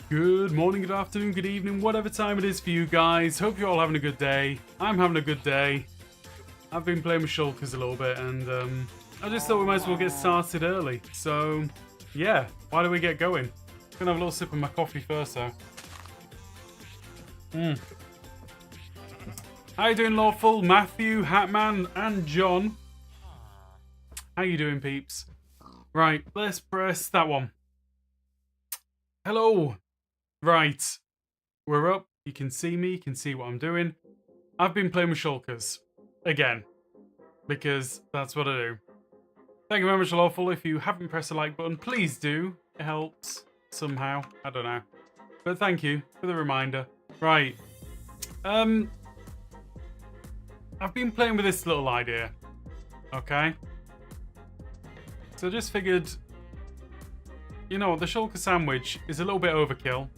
Good morning, good afternoon, good evening, whatever time it is for you guys. Hope you're all having a good day. I'm having a good day. I've been playing with Shulkers a little bit, and I just thought we might as well get started early. So, yeah, why don't we get going? I'm gonna have a little sip of my coffee first, though. How you doing, Lawful, Matthew, Hatman, and John? How you doing, peeps? Right, let's press that one. Hello. Right, we're up. You can see me. You can see what I'm doing. I've been playing with Shulkers again because that's what I do. Thank you very much, Lawful. If you haven't pressed the like button, please do. It helps somehow. I don't know, but thank you for the reminder. Right. I've been playing with this little idea. Okay. So I just figured, you know, the Shulker sandwich is a little bit overkill.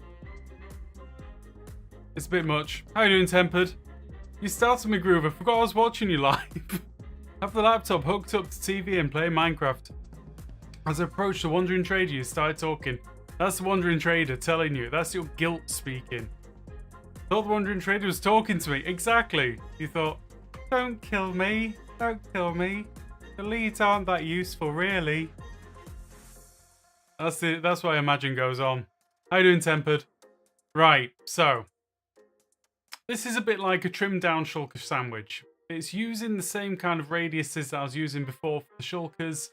It's a bit much. How you doing, Tempered? You started me, Groove. I forgot I was watching you live. Have the laptop hooked up to TV and play Minecraft. As I approached the Wandering Trader, you started talking. That's the Wandering Trader telling you. That's your guilt speaking. Thought the Wandering Trader was talking to me. Exactly. You thought, don't kill me. Don't kill me. The leads aren't that useful, really. That's what I imagine goes on. How you doing, Tempered? Right, so this is a bit like a trimmed down Shulker sandwich. It's using the same kind of radiuses that I was using before for the Shulkers,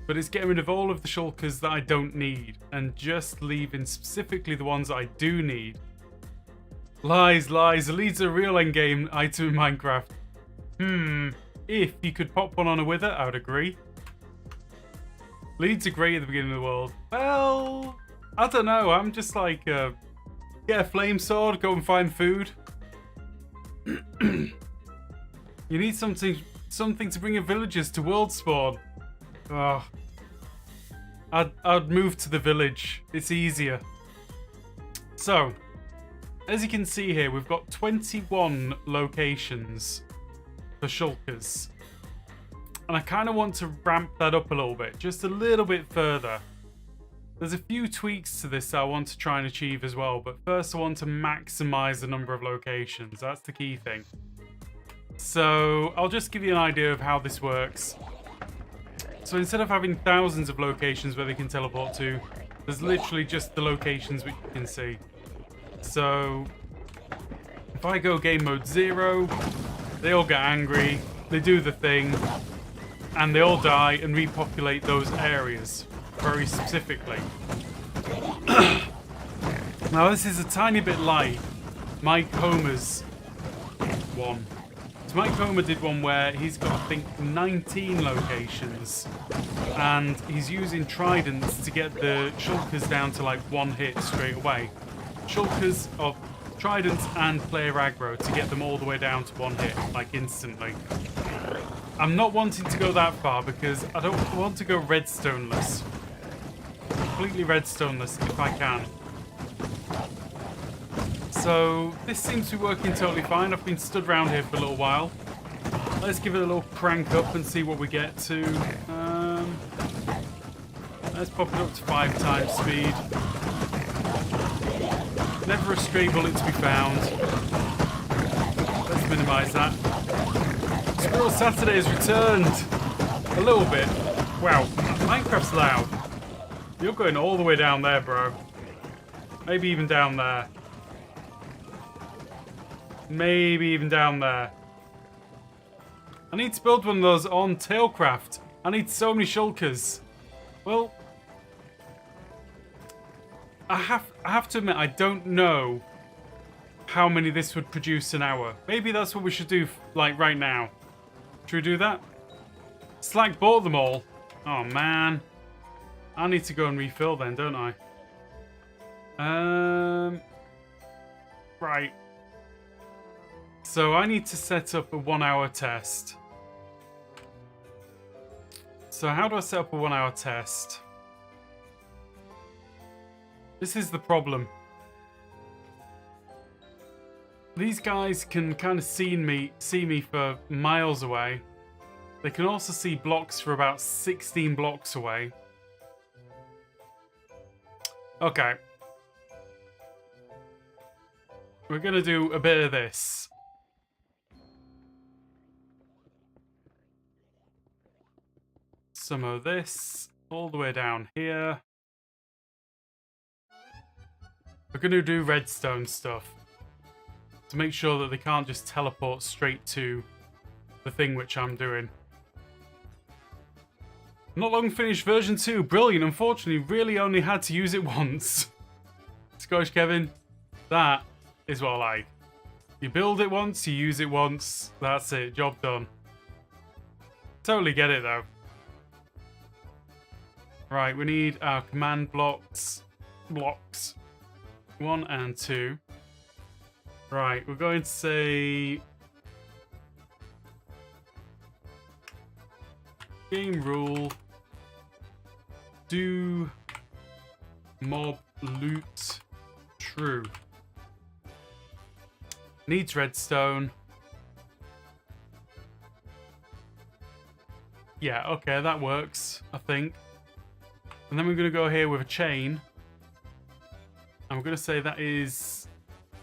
but it's getting rid of all of the Shulkers that I don't need and just leaving specifically the ones that I do need. Lies, lies. The leads are a real endgame item in Minecraft. If you could pop one on a wither, I would agree. Leads are great at the beginning of the world. Well, I don't know. I'm just like, get a flame sword, go and find food. You need something to bring your villagers to world spawn. Oh. I'd move to the village. It's easier. So, as you can see here, we've got 21 locations for shulkers. And I kind of want to ramp that up a little bit, just a little bit further. There's a few tweaks to this that I want to try and achieve as well, but first I want to maximize the number of locations. That's the key thing. So I'll just give you an idea of how this works. So instead of having thousands of locations where they can teleport to, there's literally just the locations which you can see. So if I go game mode 0, they all get angry, they do the thing, and they all die and repopulate those areas very specifically. Now this is a tiny bit like Mike Homer's one. So Mike Homer did one where he's got, I think, 19 locations, and he's using tridents to get the shulkers down to like 1 hit straight away. Shulkers of tridents and player aggro to get them all the way down to 1 hit, like instantly. I'm not wanting to go that far because I don't want to go redstoneless. Completely redstoneless if I can. So this seems to be working totally fine. I've been stood around here for a little while. Let's give it a little crank up and see what we get to. Let's pop it up to 5 times speed. Never a stray bullet to be found. Let's minimise that. Squirrel Saturday has returned. A little bit. Wow, Minecraft's loud. You're going all the way down there, bro. Maybe even down there. Maybe even down there. I need to build one of those on Tailcraft. I need so many shulkers. Well, I have to admit, I don't know how many this would produce an hour. Maybe that's what we should do, like, right now. Should we do that? Slack bought them all. Oh, man. I need to go and refill then, don't I? Right. So I need to set up a 1-hour test. So how do I set up a 1-hour test? This is the problem. These guys can kind of see me for miles away. They can also see blocks for about 16 blocks away. Okay. We're going to do a bit of this. Some of this all the way down here. We're going to do redstone stuff to make sure that they can't just teleport straight to the thing which I'm doing. Not long finished version 2. Brilliant. Unfortunately, really only had to use it once. Scottish Kevin, that is what I like. You build it once, you use it once. That's it. Job done. Totally get it, though. Right, we need our command blocks. 1 and 2. Right, we're going to say game rule, do mob loot true. Needs redstone. Yeah, okay, that works, I think. And then we're going to go here with a chain. And we're going to say that is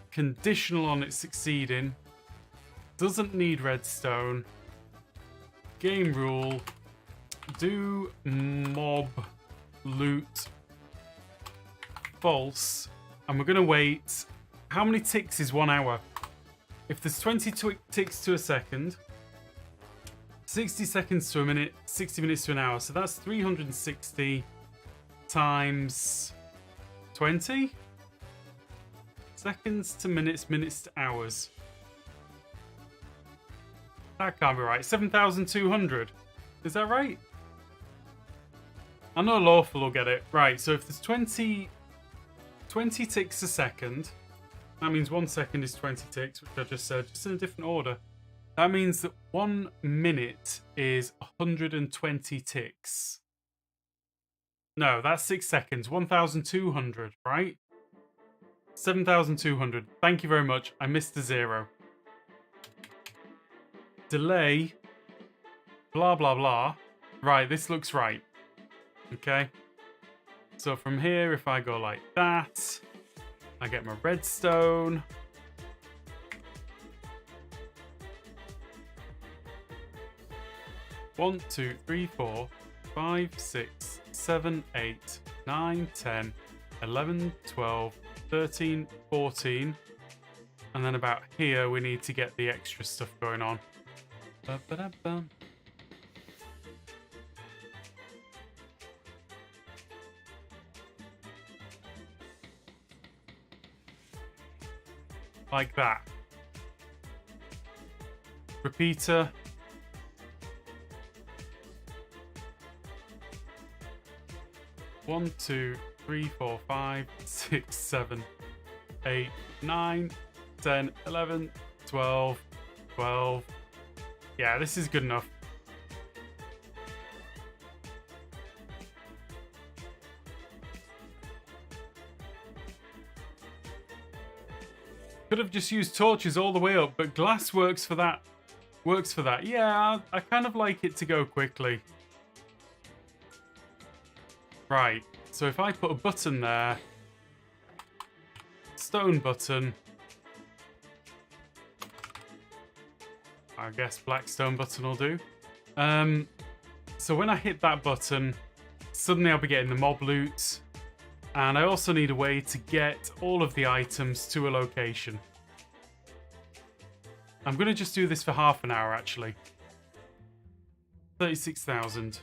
conditional on it succeeding. Doesn't need redstone. Game rule. Do mob loot false. And we're going to wait. How many ticks is 1 hour? If there's 20 ticks to a second, 60 seconds to a minute, 60 minutes to an hour. So that's 360 times 20 seconds to minutes, minutes to hours. That can't be right. 7,200. Is that right? I know Lawful will get it. Right, so if there's 20 ticks a second, that means 1 second is 20 ticks, which I just said, just in a different order. That means that 1 minute is 120 ticks. No, that's 6 seconds. 1,200, right? 7,200. Thank you very much. I missed a 0. Delay. Blah, blah, blah. Right, this looks right. Okay. So from here, if I go like that, I get my redstone. One, 2, 3, 4, 5, 6, 7, 8, 9, 10, 11, 12, 13, 14. And then about here, we need to get the extra stuff going on. Ba-ba-da-bum. Like that. Repeater. One, 2, 3, 4, 5, 6, 7, 8, 9, 10, 11, 12, 12. Yeah, this is good enough. Could have just used torches all the way up, but glass works for that. Works for that. Yeah, I kind of like it to go quickly. Right, so if I put a button there, stone button, I guess black stone button will do. So when I hit that button, suddenly I'll be getting the mob loot, and I also need a way to get all of the items to a location. I'm going to just do this for half an hour, actually. 36,000.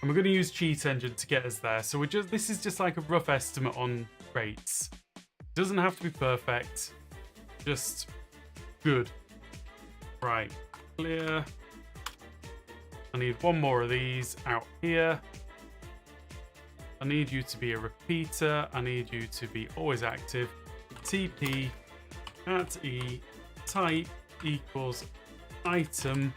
And we're going to use Cheat Engine to get us there. So this is just like a rough estimate on rates. Doesn't have to be perfect. Just good. Right. Clear. I need one more of these out here. I need you to be a repeater. I need you to be always active. TP at E type equals item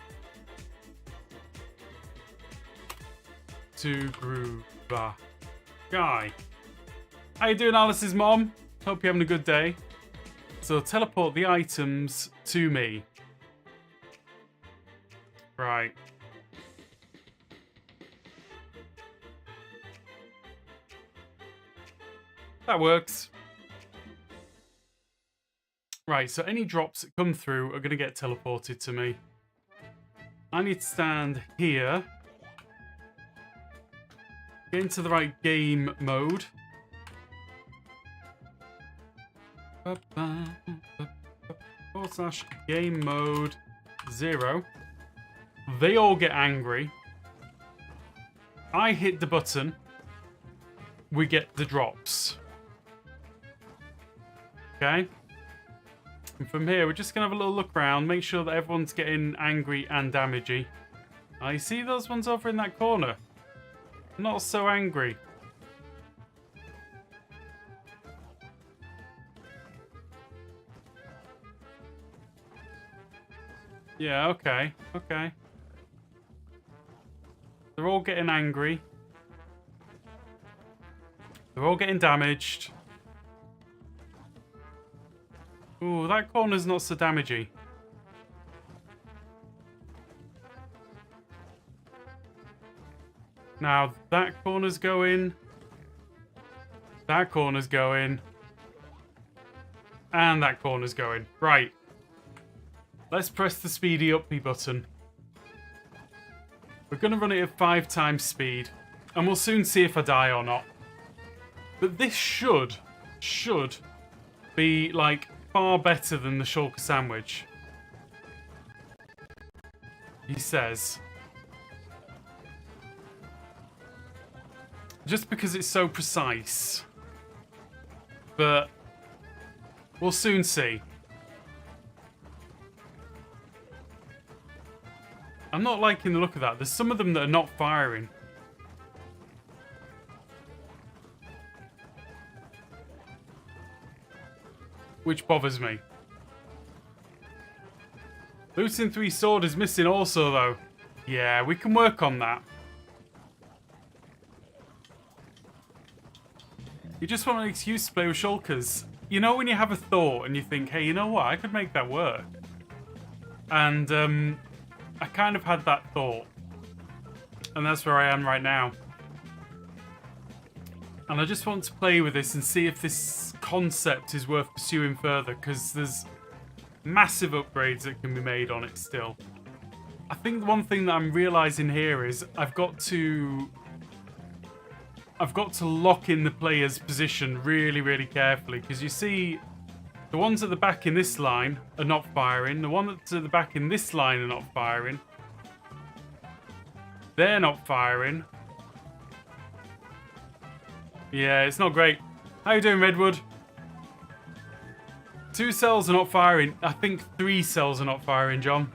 to groover guy. How you doing, Alice's mom? Hope you're having a good day. So teleport the items to me. Right. That works. Right, so any drops that come through are going to get teleported to me. I need to stand here. Get into the right game mode. / game mode 0. They all get angry. I hit the button. We get the drops. Okay. And from here, we're just going to have a little look around. Make sure that everyone's getting angry and damagey. I see those ones over in that corner. Not so angry. Yeah, okay. Okay. They're all getting angry. They're all getting damaged. Ooh, that corner's not so damagey. Now, that corner's going. That corner's going. And that corner's going. Right. Let's press the speedy uppy button. We're going to run it at 5 times speed. And we'll soon see if I die or not. But this should be, like, far better than the Shulker sandwich. He says. Just because it's so precise. But we'll soon see. I'm not liking the look of that. There's some of them that are not firing. Which bothers me. Looting 3 sword is missing also, though. Yeah, we can work on that. You just want an excuse to play with shulkers. You know when you have a thought and you think, hey, you know what? I could make that work. And I kind of had that thought. And that's where I am right now. And I just want to play with this and see if this concept is worth pursuing further, because there's massive upgrades that can be made on it still. I think the one thing that I'm realizing here is I've got to lock in the player's position really, really carefully, because you see the ones at the back in this line are not firing. The one that's at the back in this line are not firing. They're not firing. Yeah, it's not great. How you doing, Redwood? 2 cells are not firing. I think 3 cells are not firing, John.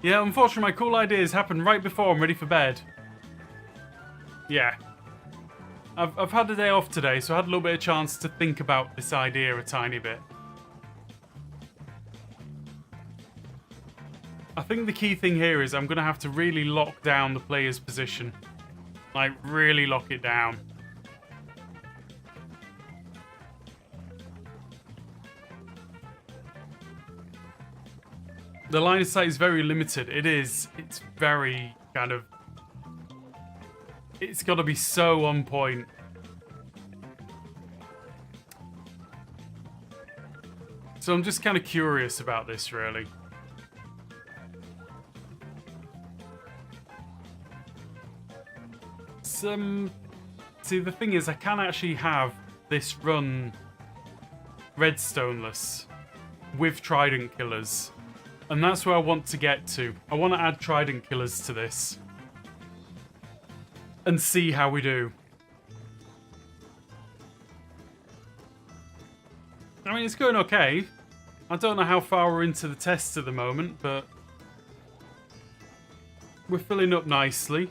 Yeah, unfortunately, my cool ideas happen right before I'm ready for bed. Yeah. I've had a day off today, so I had a little bit of chance to think about this idea a tiny bit. I think the key thing here is I'm going to have to really lock down the player's position. Like, really lock it down. The line of sight is very limited. It is. It's very kind of... It's got to be so on point. So I'm just kind of curious about this, really. See, the thing is, I can actually have this run redstoneless with trident killers. And that's where I want to get to. I want to add trident killers to this. And see how we do. I mean, it's going okay. I don't know how far we're into the test at the moment, but we're filling up nicely.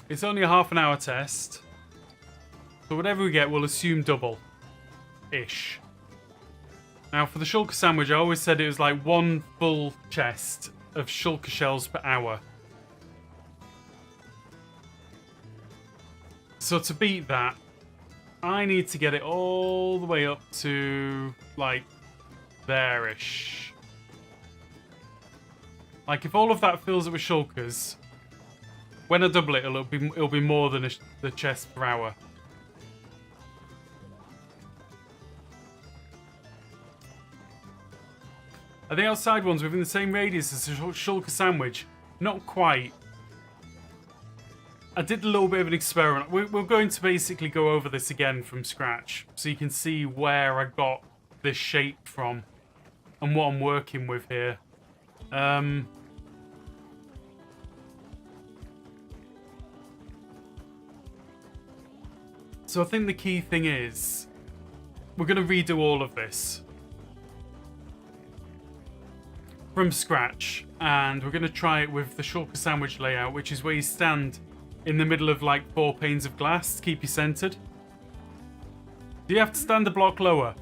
It's only a half-an-hour test. So whatever we get, we'll assume double-ish. Now, for the shulker sandwich, I always said it was like 1 full chest of shulker shells per hour. So to beat that, I need to get it all the way up to, like, there-ish. Like, if all of that fills up with shulkers, when I double it, it'll be more than the chest per hour. Are the outside ones within the same radius as the shulker sandwich? Not quite. I did a little bit of an experiment. We're going to basically go over this again from scratch, so you can see where I got this shape from and what I'm working with here. So I think the key thing is we're going to redo all of this from scratch, and we're going to try it with the shulker sandwich layout, which is where you stand in the middle of like 4 panes of glass to keep you centered. Do you have to stand a block lower?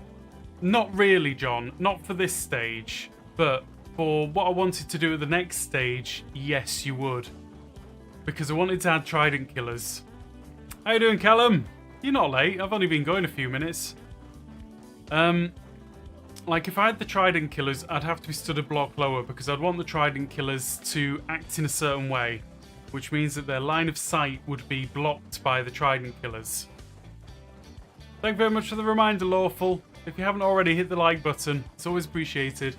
Not really, John. Not for this stage. But for what I wanted to do at the next stage, yes, you would. Because I wanted to add trident killers. How you doing, Callum? You're not late. I've only been going a few minutes. Like, if I had the trident killers, I'd have to be stood a block lower because I'd want the trident killers to act in a certain way, which means that their line of sight would be blocked by the trident killers. Thank you very much for the reminder, Lawful. If you haven't already, hit the like button. It's always appreciated.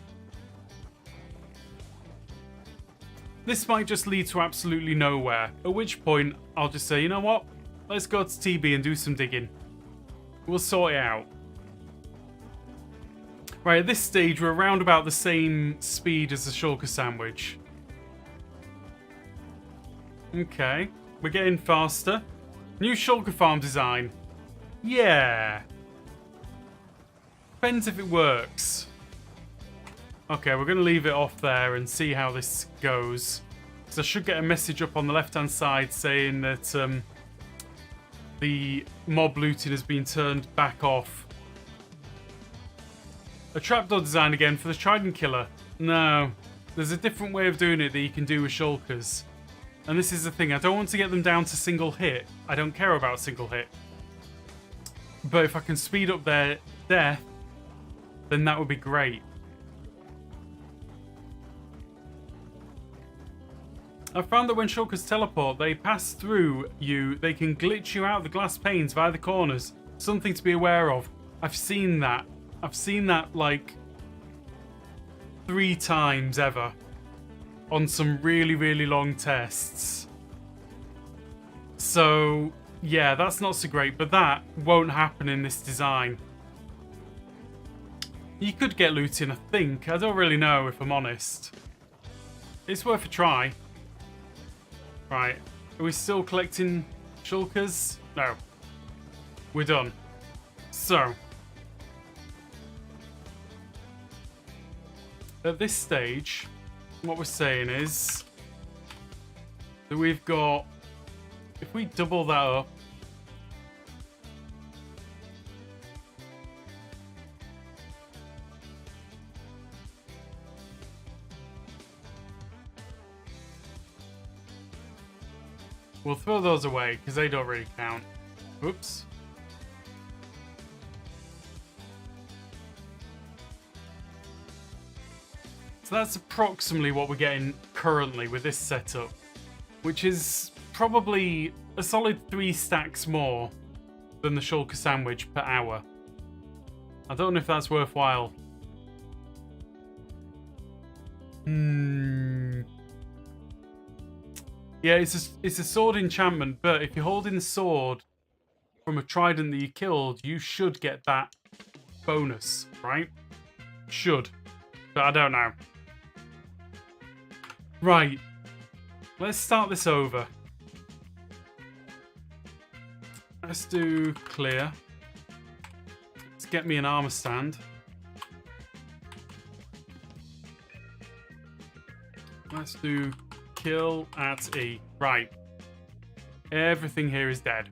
This might just lead to absolutely nowhere, at which point I'll just say, you know what? Let's go to TB and do some digging. We'll sort it out. Right, at this stage, we're around about the same speed as the shulker sandwich. Okay, we're getting faster. New shulker farm design. Yeah. Depends if it works. Okay, we're going to leave it off there and see how this goes. So I should get a message up on the left-hand side saying that the mob looting has been turned back off. A trapdoor design again for the trident killer. No, there's a different way of doing it that you can do with shulkers. And this is the thing, I don't want to get them down to single hit. I don't care about single hit. But if I can speed up their death, then that would be great. I found that when Shulkers teleport, they pass through you. They can glitch you out of the glass panes via the corners. Something to be aware of. I've seen that. I've seen that like 3 times ever on some really, really long tests. So, yeah, that's not so great, but that won't happen in this design. You could get looting, I think. I don't really know, if I'm honest. It's worth a try. Right. Are we still collecting shulkers? No. We're done. So. At this stage, what we're saying is that we've got, if we double that up, we'll throw those away because they don't really count. Oops. So that's approximately what we're getting currently with this setup, which is probably a solid 3 stacks more than the shulker sandwich per hour. I don't know if that's worthwhile. Yeah, it's a sword enchantment, but if you're holding the sword from a trident that you killed, you should get that bonus, right? Should. But I don't know. Right. Let's start this over. Let's do clear. Let's get me an armor stand. Let's do kill at E. Right. Everything here is dead.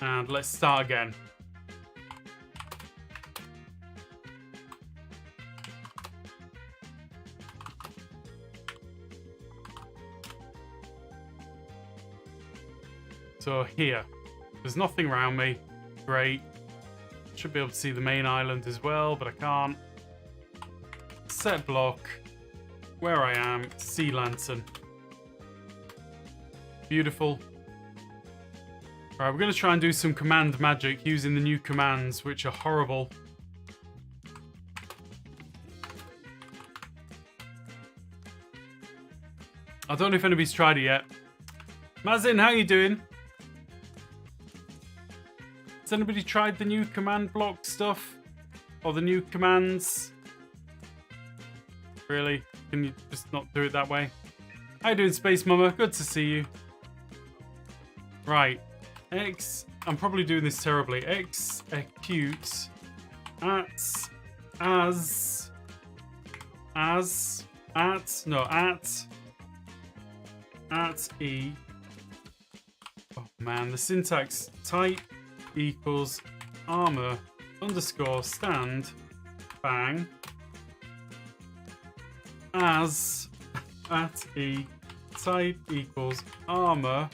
And let's start again. So here, there's nothing around me. Great. Should be able to see the main island as well, but I can't. Set block. Where I am, sea lantern. Beautiful. Right, we're going to try and do some command magic using the new commands, which are horrible. I don't know if anybody's tried it yet. Mazin, how you doing? Has anybody tried the new command block stuff? Or the new commands? Really? Can you just not do it that way? How you doing, Space Mama? Good to see you. Right. I'm probably doing this terribly. Execute at E. Oh man, the syntax type equals armor underscore stand bang as at E type equals armor.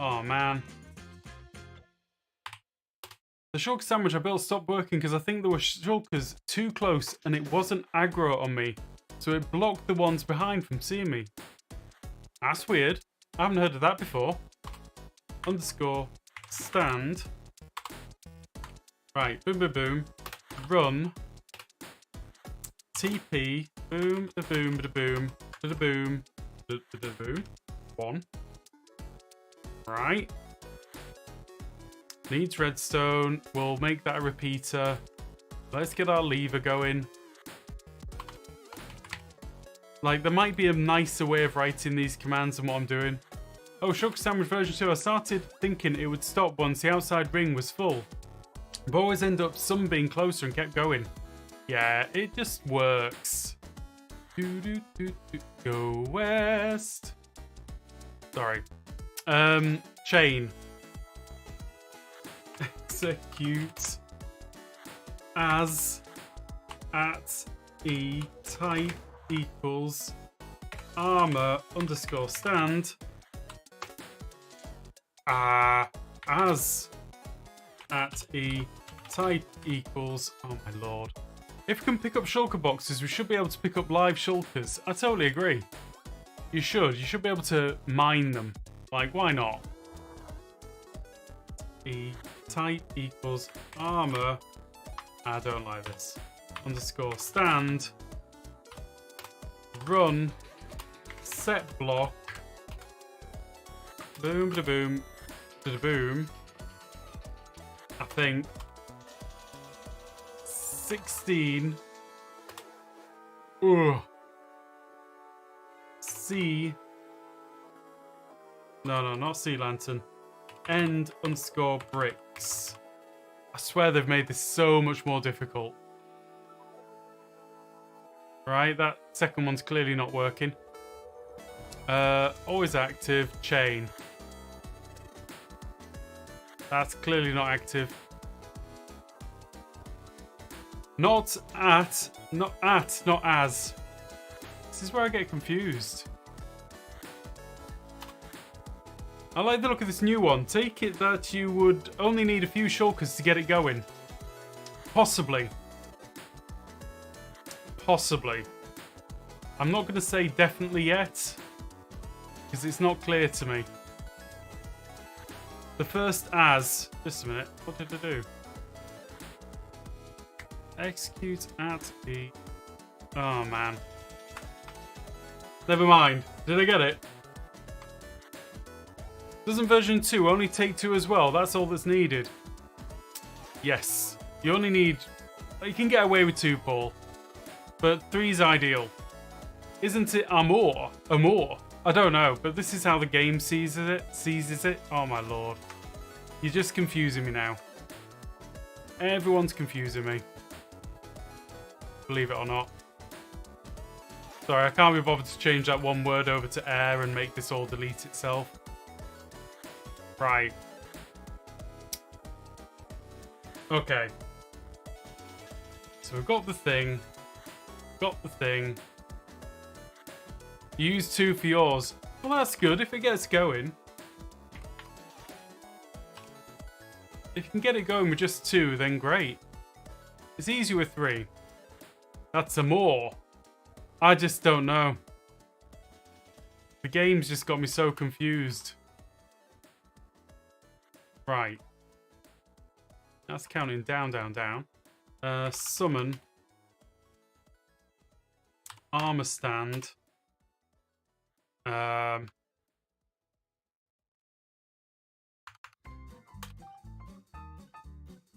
Oh man. The shulker sandwich I built stopped working because I think there were shulkers too close and it wasn't aggro on me. So it blocked the ones behind from seeing me. That's weird. I haven't heard of that before. Underscore stand. Right, boom, boom, boom. Run. TP. Boom, da boom, da boom, da boom, da boom. 1. Right. Needs redstone. We'll make that a repeater. Let's get our lever going. Like, there might be a nicer way of writing these commands than what I'm doing. Oh, Shulker Sandwich version 2. I started thinking it would stop once the outside ring was full. But always end up some being closer and kept going. Yeah, it just works. Go west. Sorry. Chain. Execute as at E type equals armor underscore stand as at e type equals, oh my lord. If we can pick up shulker boxes, we should be able to pick up live shulkers. I totally agree. You should be able to mine them. Like, why not? E type equals armor. I don't like this. Underscore stand. Run. Set block. Boom, da boom, da boom. I think 16. Ugh. C. No, not sea lantern. End underscore bricks. I swear they've made this so much more difficult. Right, that second one's clearly not working. Always active, chain. That's clearly not active. Not as. This is where I get confused. I like the look of this new one. Take it that you would only need a few shulkers to get it going. Possibly. Possibly. I'm not going to say definitely yet, because it's not clear to me. The first as... Just a minute. What did I do? Execute at E. Oh, man. Never mind. Did I get it? Doesn't version 2 only take 2 as well? That's all that's needed. Yes. You only need... You can get away with 2, Paul. But 3's ideal. Isn't it Amor? Amor? I don't know, but this is how the game seizes it. Oh my lord. You're just confusing me now. Everyone's confusing me. Believe it or not. Sorry, I can't be bothered to change that one word over to air and make this all delete itself. Right. Okay. So we've got the thing. Got the thing. Use 2 for yours. Well, that's good if it gets going. If you can get it going with just 2, then great. It's easy with 3. That's a more. I just don't know. The game's just got me so confused. Right. That's counting down, down, down. Summon. Armor stand.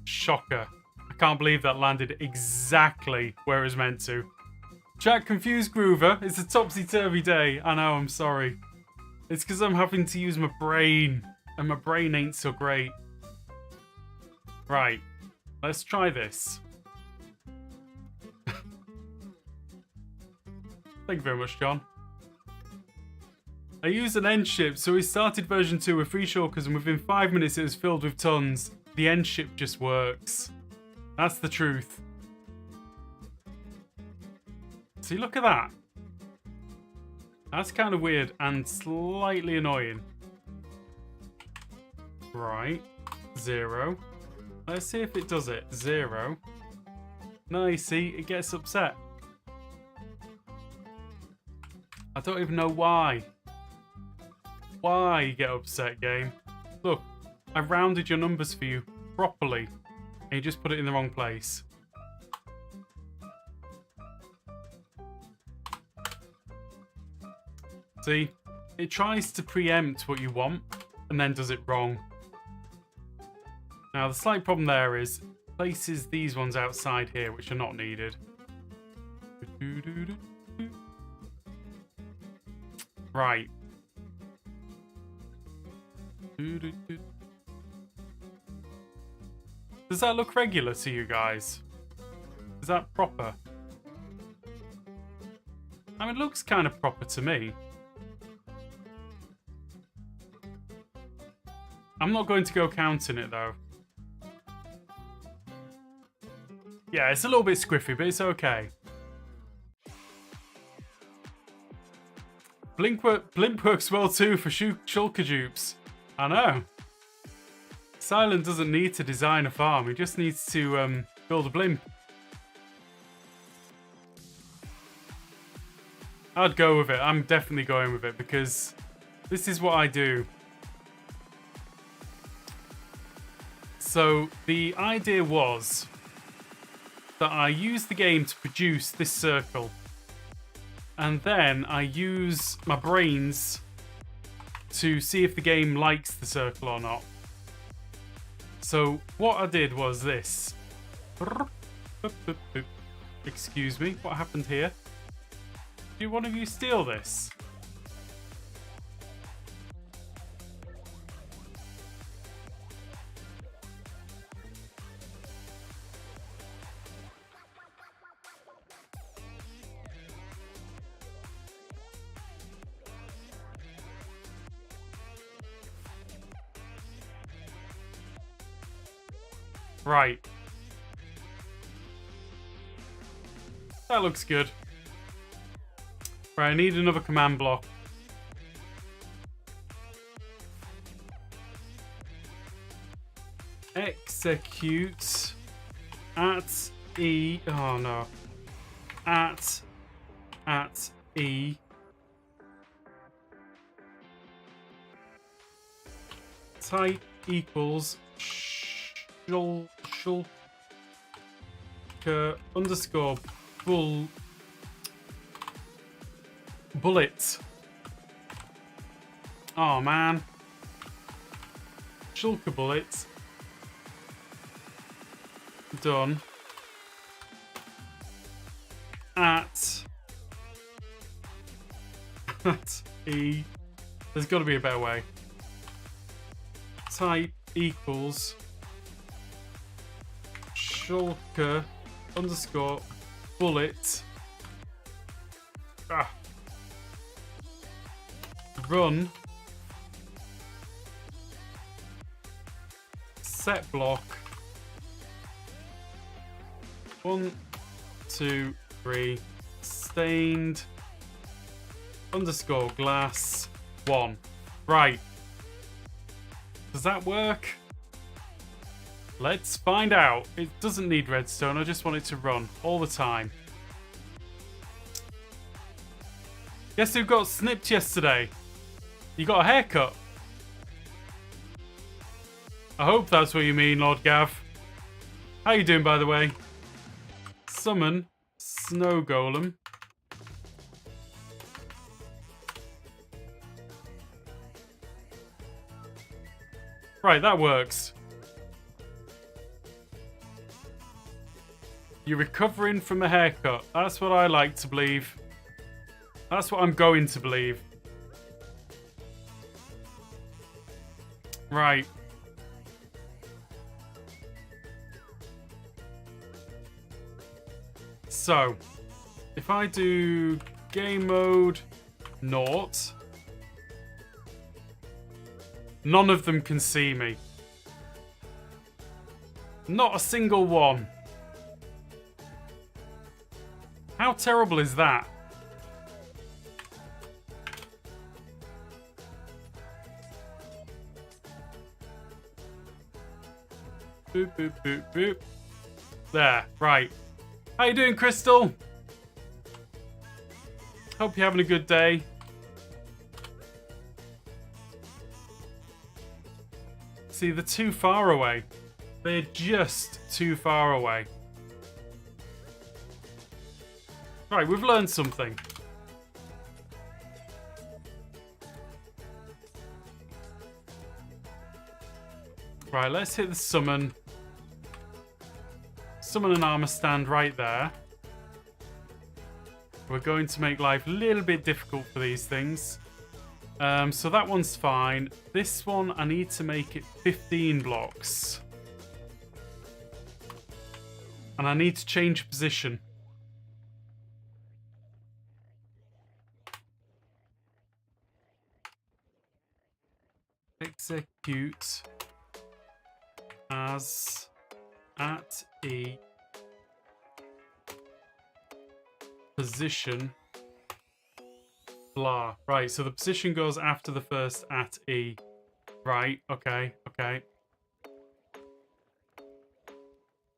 Shocker. I can't believe that landed exactly where it was meant to. Chat, confused Groover. It's a topsy-turvy day. I know, I'm sorry. It's because I'm having to use my brain. And my brain ain't so great. Right. Let's try this. Thank you very much, John. I used an end ship, so we started version 2 with 3 shulkers, and within 5 minutes it was filled with tons. The end ship just works. That's the truth. See, look at that. That's kind of weird and slightly annoying. Right. 0. Let's see if it does it. 0. No, you see, it gets upset. I don't even know why. Why you get upset, game? Look, I rounded your numbers for you properly, and you just put it in the wrong place. See, it tries to preempt what you want, and then does it wrong. Now, the slight problem there is, it places these ones outside here, which are not needed. Right. Does that look regular to you guys? Is that proper? I mean, it looks kind of proper to me. I'm not going to go counting it, though. Yeah, it's a little bit squiffy, but it's okay. Blimp works well too for shulker dupes. I know. Silent doesn't need to design a farm. He just needs to build a blimp. I'd go with it. I'm definitely going with it because this is what I do. So the idea was that I use the game to produce this circle. And then I use my brains to see if the game likes the circle or not. So what I did was this. Excuse me, what happened here? Do one of you steal this? Right. That looks good. Right, I need another command block. Execute at E. Oh no. At E. Type equals shulker underscore bullet. Oh man. Shulker bullets. Done. At E. There's got to be a better way. Type equals shulker underscore bullet. Run. Set block. 1, 2, 3. Stained. Underscore glass. 1. Right. Does that work? Let's find out. It doesn't need redstone. I just want it to run all the time. Guess who got snipped yesterday? You got a haircut. I hope that's what you mean, Lord Gav. How you doing, by the way? Summon Snow Golem. Right, that works. You're recovering from a haircut. That's what I like to believe. That's what I'm going to believe. Right. So, if I do game mode naught, none of them can see me. Not a single one. How terrible is that? Boop, boop, boop, boop. There, right. How you doing, Crystal? Hope you're having a good day. See, they're too far away. They're just too far away. Right, we've learned something. Right, let's hit the summon. Summon an armor stand right there. We're going to make life a little bit difficult for these things. So that one's fine. This one, I need to make it 15 blocks. And I need to change position. Execute as at E position blah. Right, so the position goes after the first at E. Right, okay, okay.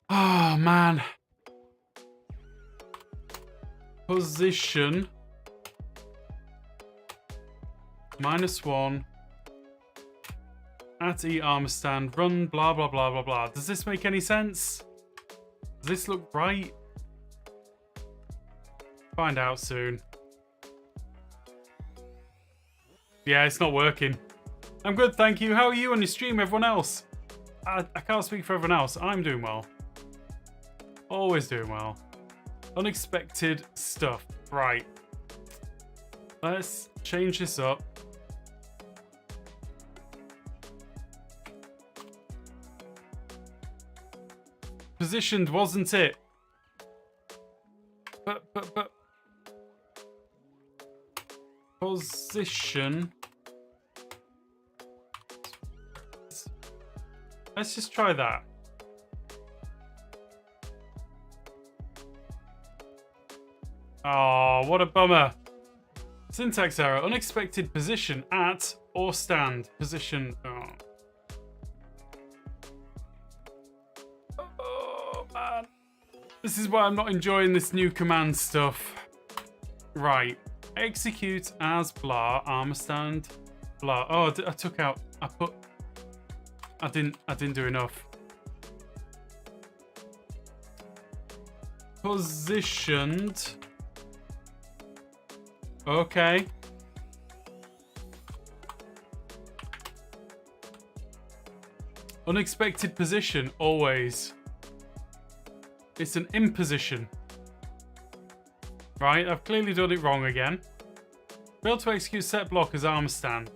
Oh, man. Position. -1. At E armor stand. Run, blah, blah, blah, blah, blah. Does this make any sense? Does this look right? Find out soon. Yeah, it's not working. I'm good, thank you. How are you on your stream, everyone else? I can't speak for everyone else. I'm doing well. Always doing well. Unexpected stuff. Right. Let's change this up. Positioned, wasn't it? But. Position. Let's just try that. Oh, what a bummer. Syntax error. Unexpected position at or stand. Position. Oh, man. This is why I'm not enjoying this new command stuff. Right. Execute as blah. Armor stand. Blah. Oh, I took out. I didn't do enough. Positioned. Okay. Unexpected position, always. It's an imposition. Right, I've clearly done it wrong again. Failed to execute set block as armor stand.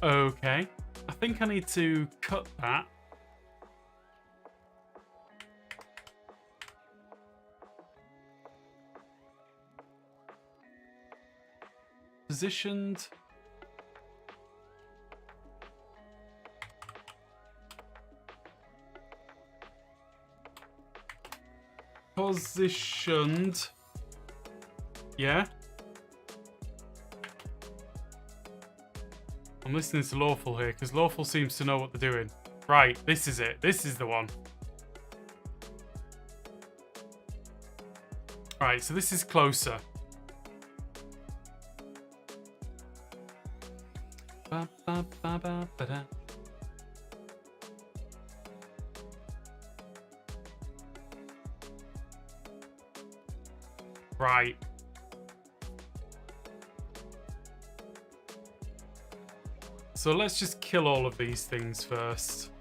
Okay. I think I need to cut that. Positioned. Positioned. Yeah. I'm listening to Lawful here because Lawful seems to know what they're doing. Right, this is it. This is the one. Right, so this is closer. Right. So let's just kill all of these things first.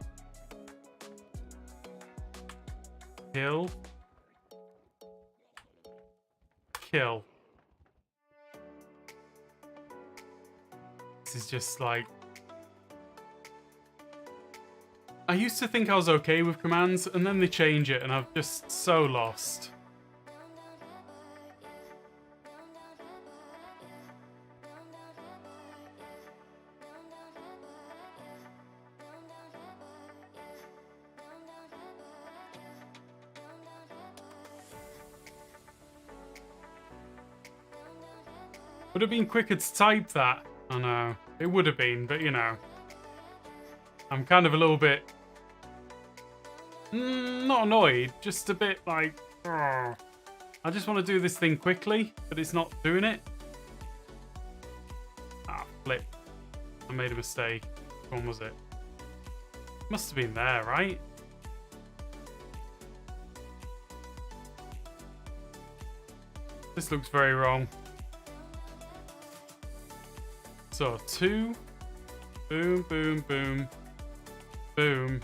Kill. Kill. This is just like... I used to think I was okay with commands, and then they change it, and I'm just so lost. Would have been quicker to type that. I know. It would have been, but you know. I'm kind of a little bit... not annoyed, just a bit like... I just want to do this thing quickly, but it's not doing it. Ah, flip. I made a mistake. Which one was it? Must have been there, right? This looks very wrong. So, 2. Boom, boom, boom. Boom,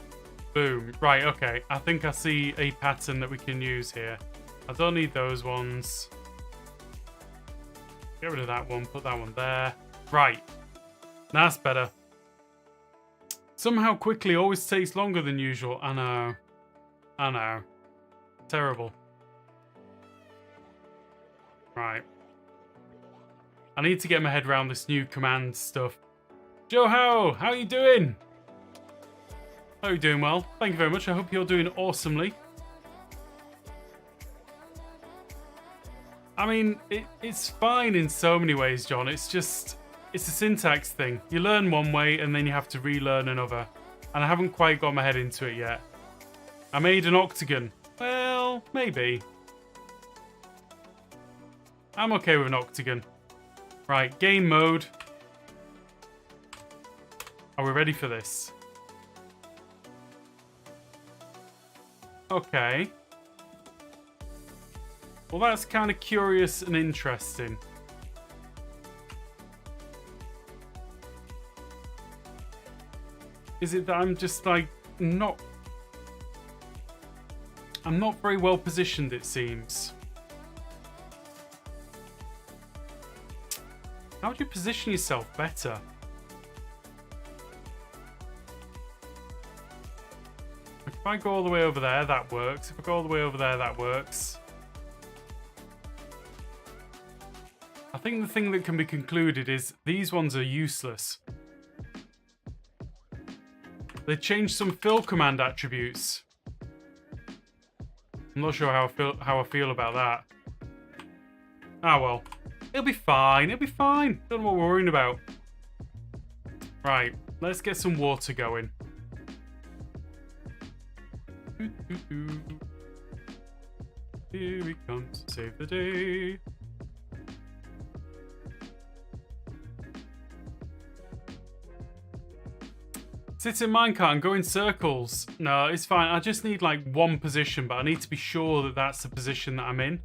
boom. Right, okay. I think I see a pattern that we can use here. I don't need those ones. Get rid of that one. Put that one there. Right. That's better. Somehow quickly always takes longer than usual. I know. I know. Terrible. Right. I need to get my head around this new command stuff. Joe, how are you doing? Hope you're doing well. Thank you very much. I hope you're doing awesomely. I mean, it's fine in so many ways, John. It's just, it's a syntax thing. You learn one way and then you have to relearn another. And I haven't quite got my head into it yet. I made an octagon. Well, maybe. I'm okay with an octagon. Right, game mode. Are we ready for this? Okay. Well, that's kind of curious and interesting. Is it that I'm just like not... I'm not very well positioned, it seems. How do you position yourself better? If I go all the way over there, that works. If I go all the way over there, that works. I think the thing that can be concluded is these ones are useless. They changed some fill command attributes. I'm not sure how I feel about that. Ah well. It'll be fine. It'll be fine. Don't know what we're worrying about. Right. Let's get some water going. Here we come to save the day. Sit in minecart and go in circles. No, it's fine. I just need like one position, but I need to be sure that that's the position that I'm in.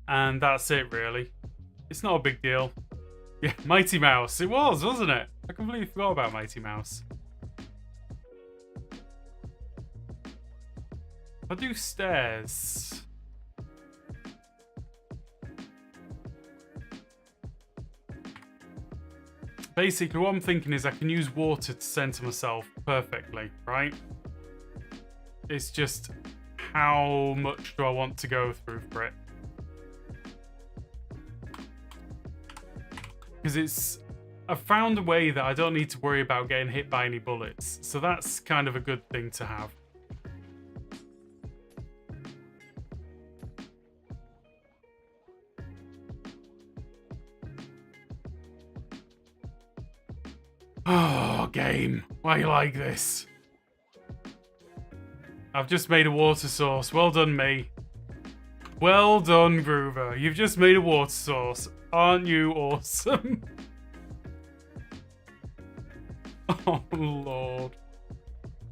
And that's it, really. It's not a big deal. Yeah, Mighty Mouse. It was, wasn't it? I completely forgot about Mighty Mouse. I'll do stairs. Basically, what I'm thinking is I can use water to center myself perfectly, right? It's just how much do I want to go through for it? Because I've found a way that I don't need to worry about getting hit by any bullets. So that's kind of a good thing to have. Oh, game. Why are you like this? I've just made a water source. Well done, me. Well done, Groover. You've just made a water source. Aren't you awesome? Oh, Lord.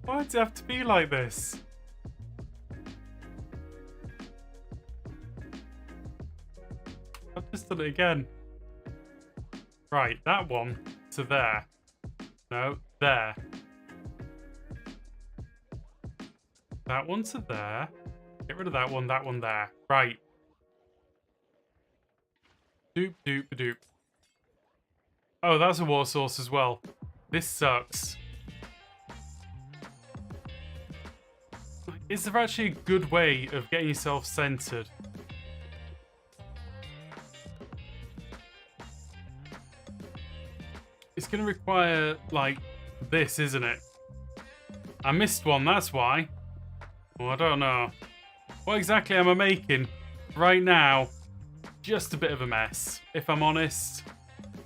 Why does it have to be like this? I've just done it again. Right, that one to there. No, there. That one to there. Get rid of that one there. Right. Doop, doop, doop. Oh, that's a water source as well. This sucks. Is there actually a good way of getting yourself centered? It's going to require, like, this, isn't it? I missed one, that's why. Well, I don't know. What exactly am I making? Right now, just a bit of a mess, if I'm honest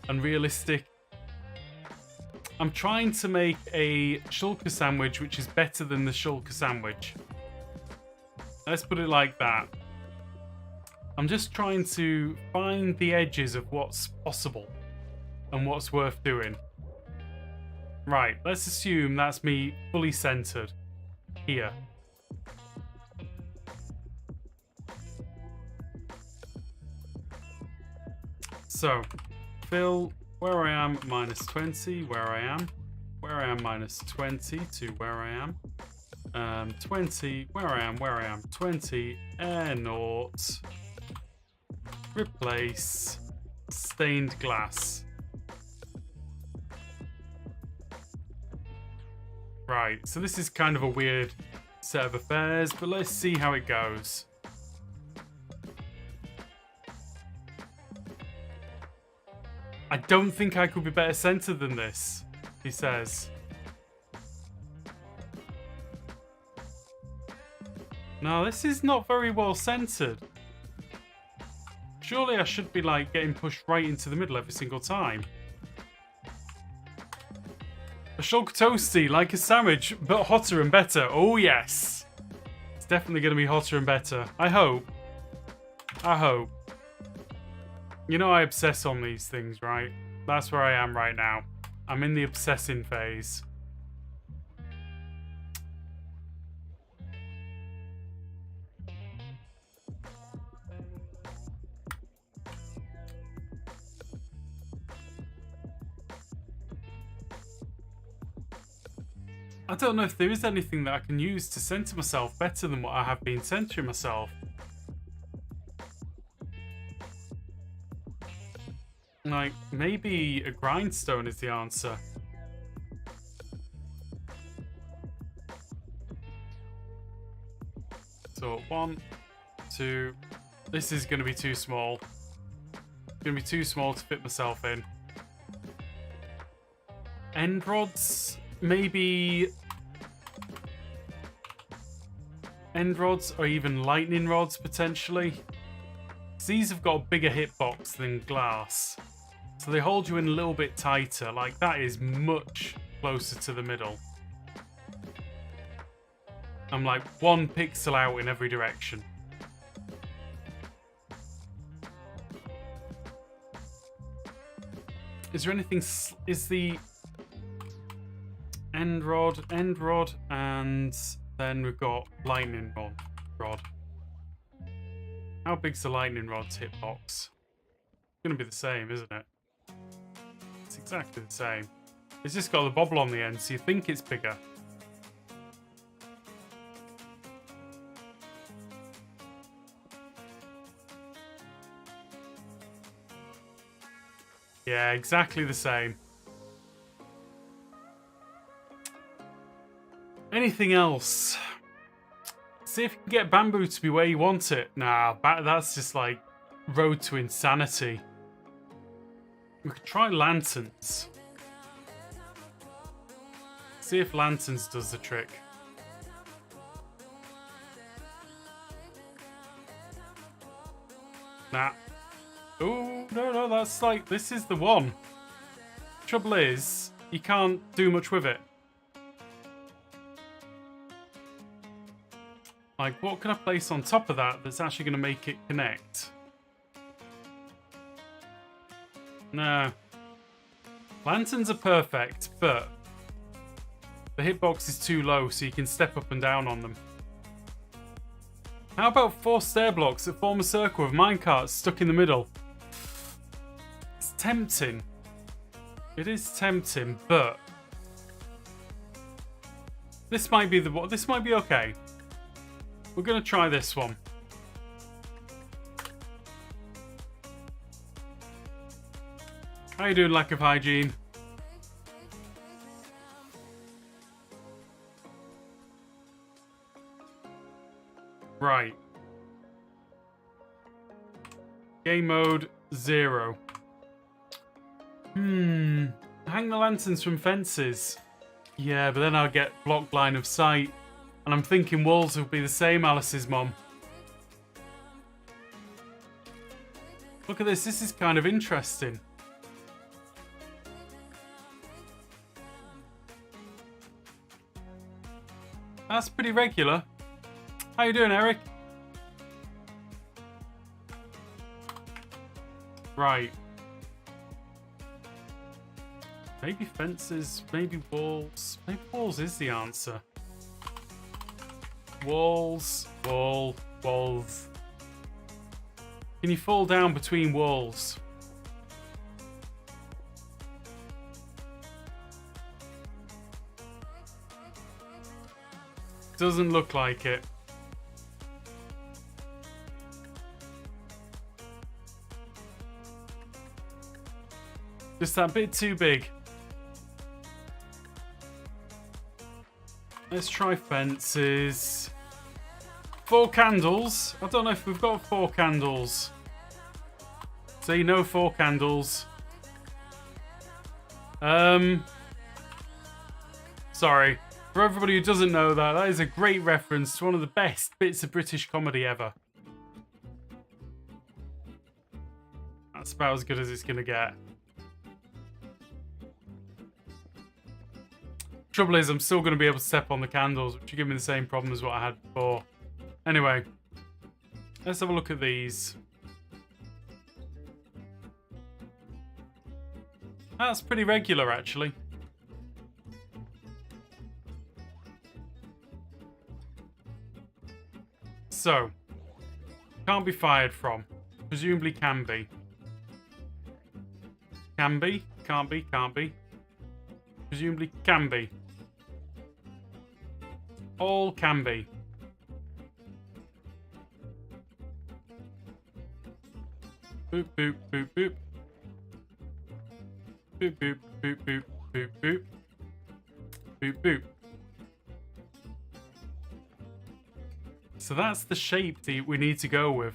and realistic. I'm trying to make a shulker sandwich which is better than the shulker sandwich. Let's put it like that. I'm just trying to find the edges of what's possible and what's worth doing. Right, let's assume that's me fully centered here. So, fill where I am minus 20, where I am minus 20 to where I am. 20, where I am, 20, air naught, replace, stained glass. Right, so this is kind of a weird set of affairs, but let's see how it goes. I don't think I could be better centered than this, he says. No, this is not very well centered. Surely I should be like getting pushed right into the middle every single time. A shulker toasty, like a sandwich, but hotter and better. Oh yes. It's definitely going to be hotter and better. I hope. I hope. You know I obsess on these things, right? That's where I am right now. I'm in the obsessing phase. I don't know if there is anything that I can use to center myself better than what I have been centering myself. Like, maybe a grindstone is the answer. So, 1, 2... This is going to be too small. It's going to be too small to fit myself in. End rods? Maybe... End rods or even lightning rods, potentially. These have got a bigger hitbox than glass. So they hold you in a little bit tighter. Like, that is much closer to the middle. I'm like 1 pixel out in every direction. Is there anything... Is the... End rod, and then we've got lightning rod. How big's the lightning rod's hitbox? It's going to be the same, isn't it? It's exactly the same. It's just got the bobble on the end, so you think it's bigger. Yeah, exactly the same. Anything else? See if you can get bamboo to be where you want it. Nah, that's just like road to insanity. We could try lanterns. See if lanterns does the trick. Nah. Oh, no, that's like, this is the one. Trouble is, you can't do much with it. Like, what can I place on top of that that's actually going to make it connect? No. Lanterns are perfect, but the hitbox is too low, so you can step up and down on them. How about 4 stair blocks that form a circle with minecarts stuck in the middle? It's tempting. It is tempting, but this might be the... This might be okay. We're going to try this one. How you doing, lack of hygiene? Right. Game mode 0. Hang the lanterns from fences. Yeah, but then I'll get blocked line of sight. And I'm thinking walls will be the same, Alice's mom. Look at this. This is kind of interesting. That's pretty regular. How you doing, Eric? Right. Maybe fences, maybe walls. Maybe walls is the answer. Walls, walls. Can you fall down between walls? Doesn't look like it. Just that bit too big. Let's try fences. 4 candles. I don't know if we've got 4 candles. So you know 4 candles. Sorry. For everybody who doesn't know that, that is a great reference to one of the best bits of British comedy ever. That's about as good as it's going to get. Trouble is, I'm still going to be able to step on the candles, which give me the same problem as what I had before. Anyway, let's have a look at these. That's pretty regular, actually. So, can't be fired from. Presumably can be. Can be, can't be, can't be. Presumably can be. All can be. Boop, boop, boop, boop. Boop, boop, boop, boop, boop, boop. Boop, boop. So that's the shape that we need to go with.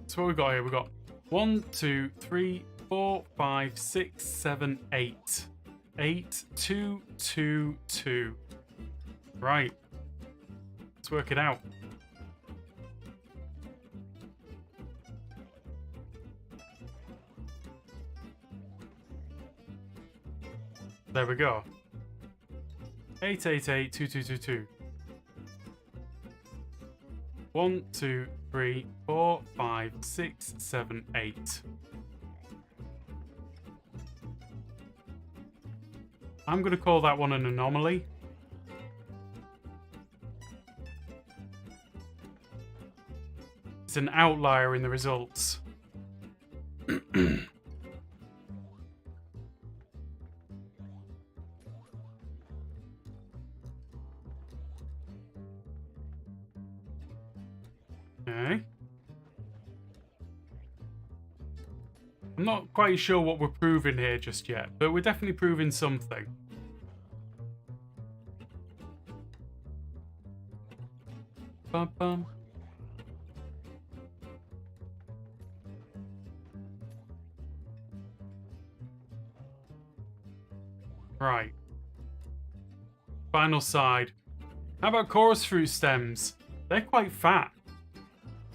So what we've got here, we've got 1, 2, 3, 4, 5, 6, 7, 8. 8, 2, 2, 2. Right. Let's work it out. There we go. 8, 8, 8, 2, 2, 2, 2. 1, 2, 3, 4, 5, 6, 7, 8. I'm going to call that one an anomaly. It's an outlier in the results. Okay. I'm not quite sure what we're proving here just yet, but we're definitely proving something. Bum, bum. Right. Final side. How about chorus fruit stems? They're quite fat.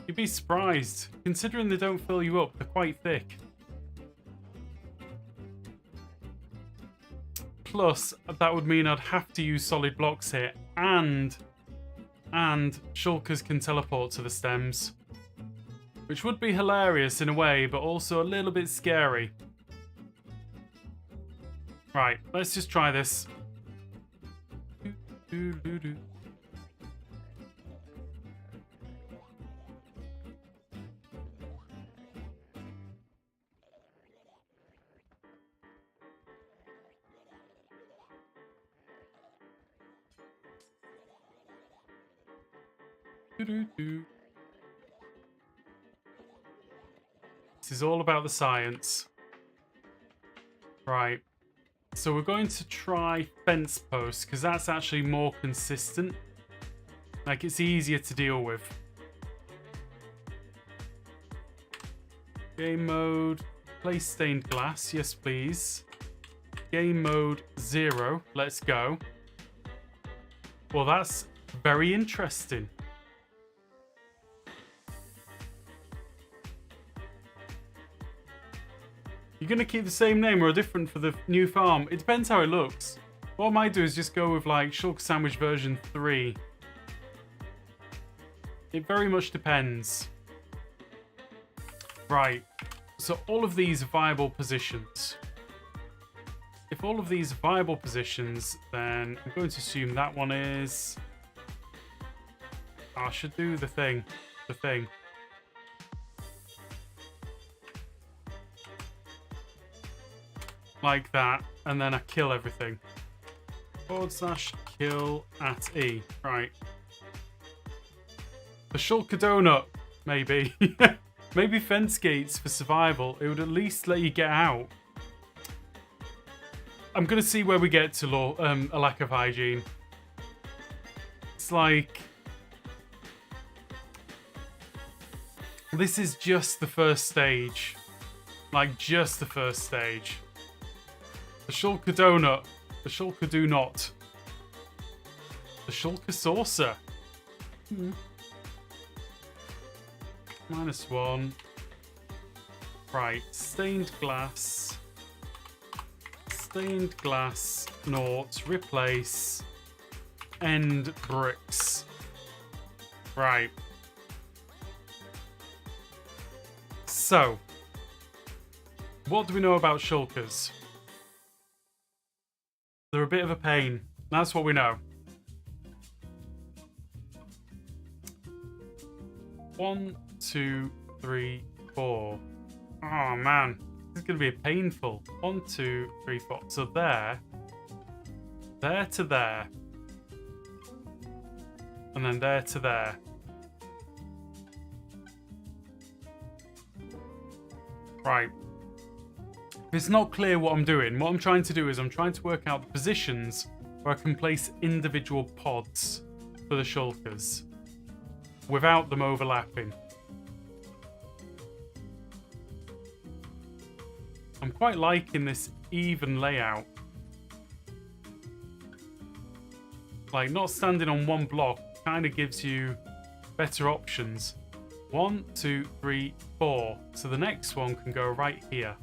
You'd be surprised. Considering they don't fill you up, they're quite thick. Plus, that would mean I'd have to use solid blocks here, and Shulkers can teleport to the stems. Which would be hilarious in a way, but also a little bit scary. Right, let's just try this. This is all about the science. Right. So we're going to try fence posts because that's actually more consistent. Like, it's easier to deal with. Game mode. Place stained glass. Yes, please. Game mode 0. Let's go. Well, that's very interesting. You're going to keep the same name or a different for the new farm? It depends how it looks. What I might do is just go with like Shulker Sandwich version 3. It very much depends. Right. So all of these are viable positions. If all of these are viable positions, then I'm going to assume that one is... I should do the thing. The thing. Like that, and then I kill everything. / kill at E. Right. The Shulker Donut, maybe. Maybe fence gates for survival. It would at least let you get out. I'm going to see where we get to a lack of hygiene. It's like... This is just the first stage. Like, just the first stage. The Shulker Donut. The Shulker Do Not. The Shulker Saucer. -1. Right, stained glass. Stained glass, naught, replace, end bricks. Right. So, what do we know about shulkers? They're a bit of a pain. That's what we know. 1, 2, 3, 4. Oh man, this is going to be painful. 1, 2, 3, 4. So there to there, and then there to there. Right. It's not clear what I'm doing. What I'm trying to do is I'm trying to work out the positions where I can place individual pods for the shulkers without them overlapping. I'm quite liking this even layout. Like, not standing on one block kind of gives you better options. 1, 2, 3, 4. So the next one can go right here.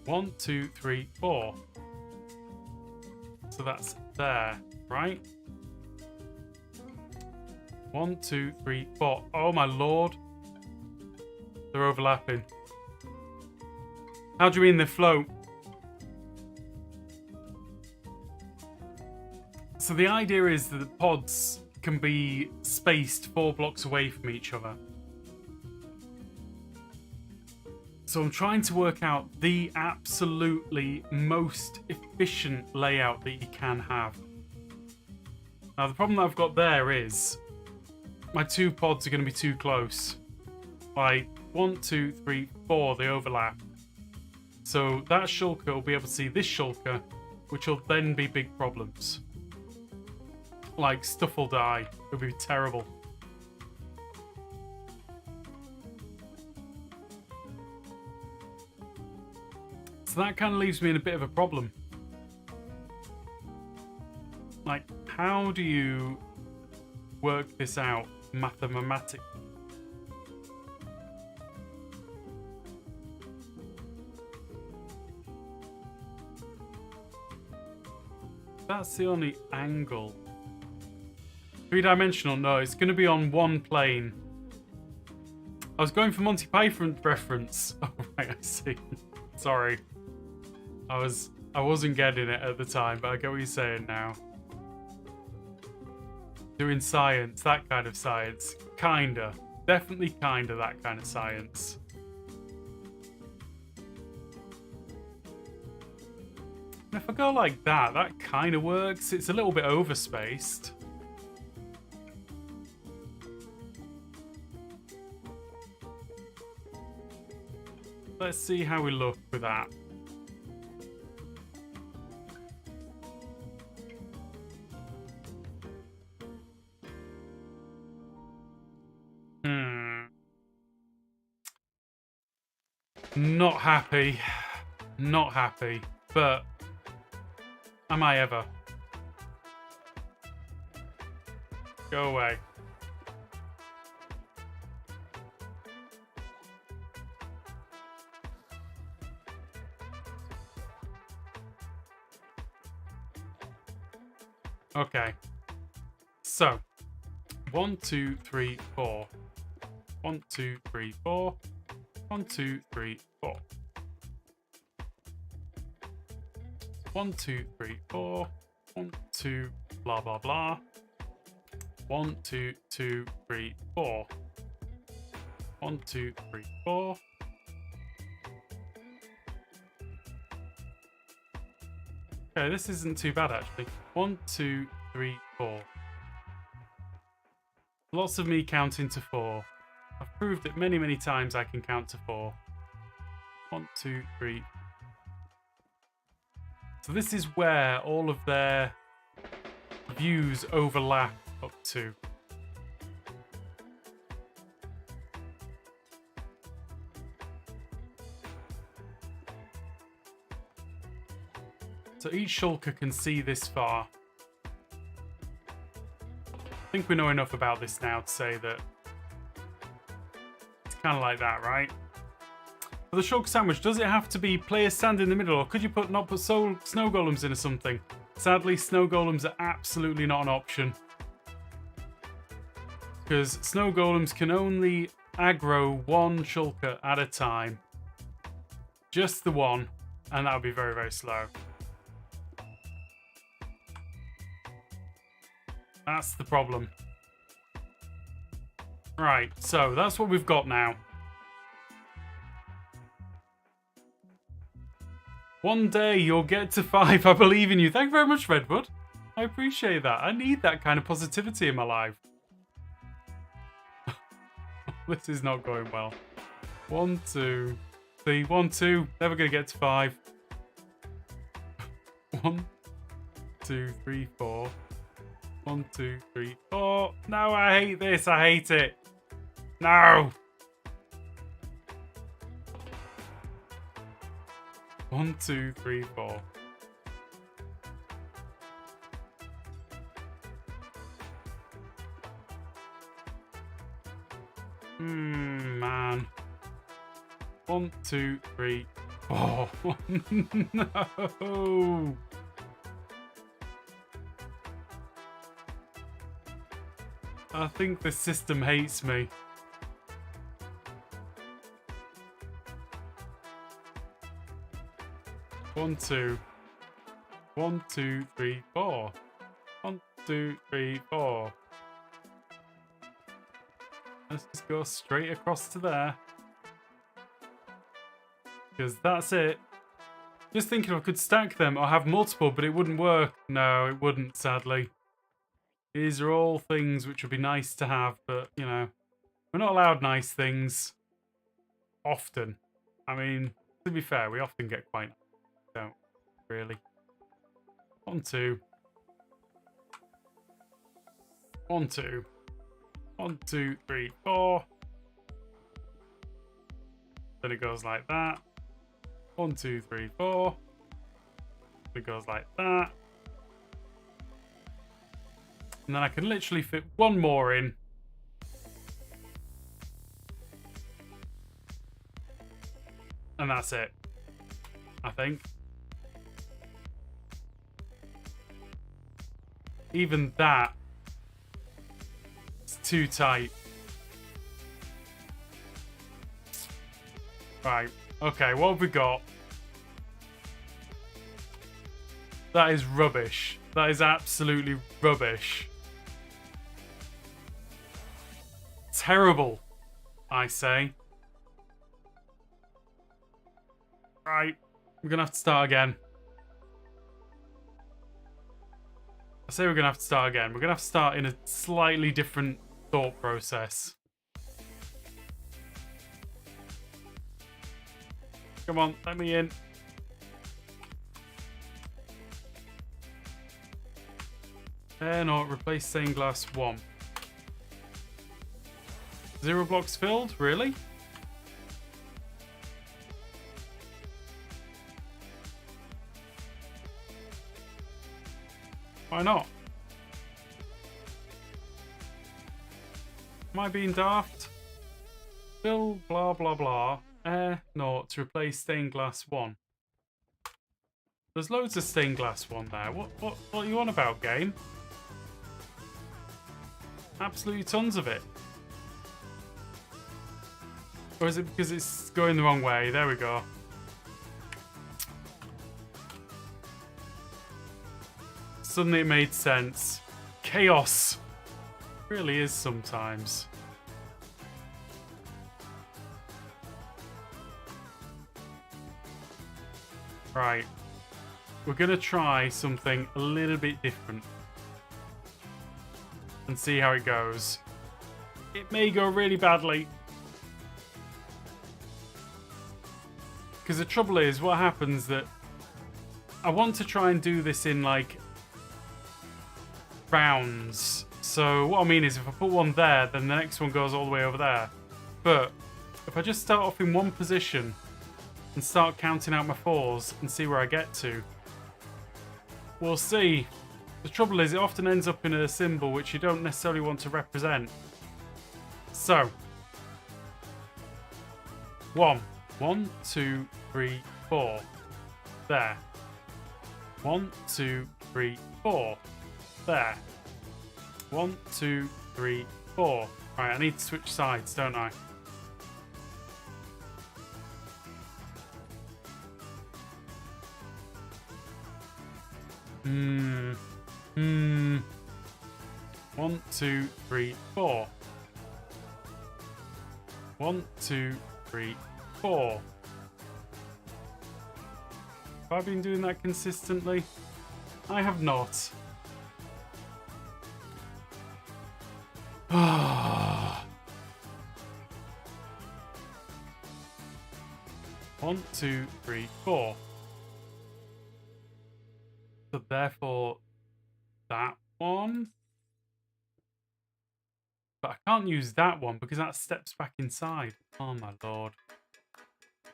1, 2, 3, 4. So that's there, right? 1, 2, 3, 4. Oh my lord. They're overlapping. How do you mean they float? So the idea is that the pods can be spaced 4 blocks away from each other. So I'm trying to work out the absolutely most efficient layout that you can have. Now the problem that I've got there is my 2 pods are going to be too close. Like 1, 2, 3, 4, they overlap. So that shulker will be able to see this shulker, which will then be big problems. Like, stuff will die. It'll be terrible. So that kind of leaves me in a bit of a problem. Like, how do you work this out mathematically? That's the only angle. 3-dimensional? No, it's going to be on one plane. I was going for Monty Python reference. Oh, right, I see. Sorry. I wasn't getting it at the time, but I get what you're saying now. Doing science, that kind of science. Kinda. Definitely kinda that kind of science. And if I go like that, that kind of works. It's a little bit overspaced. Let's see how we look with that. Not happy. Not happy. But am I ever? Go away. Okay. So, 1, 2, 3, 4. 1, 2, 3, 4. 1, 2, 3, 4. 1, 2, 3, 4. 1, 2, blah, blah, blah. 1, 2, 2, 3, 4. 1, 2, 3, 4. Okay, this isn't too bad actually. 1, 2, 3, 4. Lots of me counting to 4. I've proved it many, many times I can count to 4. 1, 2, 3. So this is where all of their views overlap up to. So each shulker can see this far. I think we know enough about this now to say that Kind of like that, right? For the shulker sandwich, does it have to be players stand in the middle, or could you not put snow golems in or something? Sadly, snow golems are absolutely not an option. Because snow golems can only aggro one shulker at a time. Just the one, and that would be very, very slow. That's the problem. Right, so that's what we've got now. One day you'll get to 5. I believe in you. Thank you very much, Redwood. I appreciate that. I need that kind of positivity in my life. This is not going well. 1, 2, 3. 1, 2. Never gonna get to 5. 1, 2, 3, 4. 1, 2, 3, 4. No, I hate this. I hate it. No. 1, 2, 3, 4. Man. 1, 2, 3, 4. No. I think the system hates me. One, 2. 1, 2, 3, 4. 1, 2, 3, 4. Let's just go straight across to there. Because that's it. Just thinking if I could stack them or have multiple, but it wouldn't work. No, it wouldn't, sadly. These are all things which would be nice to have, but, you know, we're not allowed nice things often. I mean, to be fair, we often get quite... Don't really. 1, 2. 1, 2. 1, 2, 3, 4. Then it goes like that. 1, 2, 3, 4. It goes like that. And then I can literally fit one more in. And that's it. I think. Even that is too tight. Right. Okay, what have we got? That is rubbish. That is absolutely rubbish. Terrible, I say. Right. We're going to have to start again. I say we're going to have to start again. We're going to have to start in a slightly different thought process. Come on, let me in. No, replace stained glass 1. 0 blocks filled? Really? Why not? Am I being daft? Fill blah blah blah. No, to replace stained glass 1. There's loads of stained glass 1 there. What are you on about, game? Absolutely tons of it. Or is it because it's going the wrong way? There we go. Suddenly it made sense. Chaos. It really is sometimes. Right. We're going to try something a little bit different. And see how it goes. It may go really badly. Because the trouble is, what happens that... I want to try and do this in, like... rounds. So, what I mean is, if I put one there, then the next one goes all the way over there. But, if I just start off in one position... and start counting out my 4s and see where I get to. We'll see. The trouble is it often ends up in a symbol which you don't necessarily want to represent. So, 1. 1, 2, 3, 4. There. 1, 2, 3, 4. There. 1, 2, 3, 4. Right, I need to switch sides, don't I? Hmm. 1, 2, 3, 4. 1, 2, 3, 4. Have I been doing that consistently? I have not. Ah. 1, 2, 3, 4. So therefore, that one. But I can't use that one because that steps back inside. Oh my lord.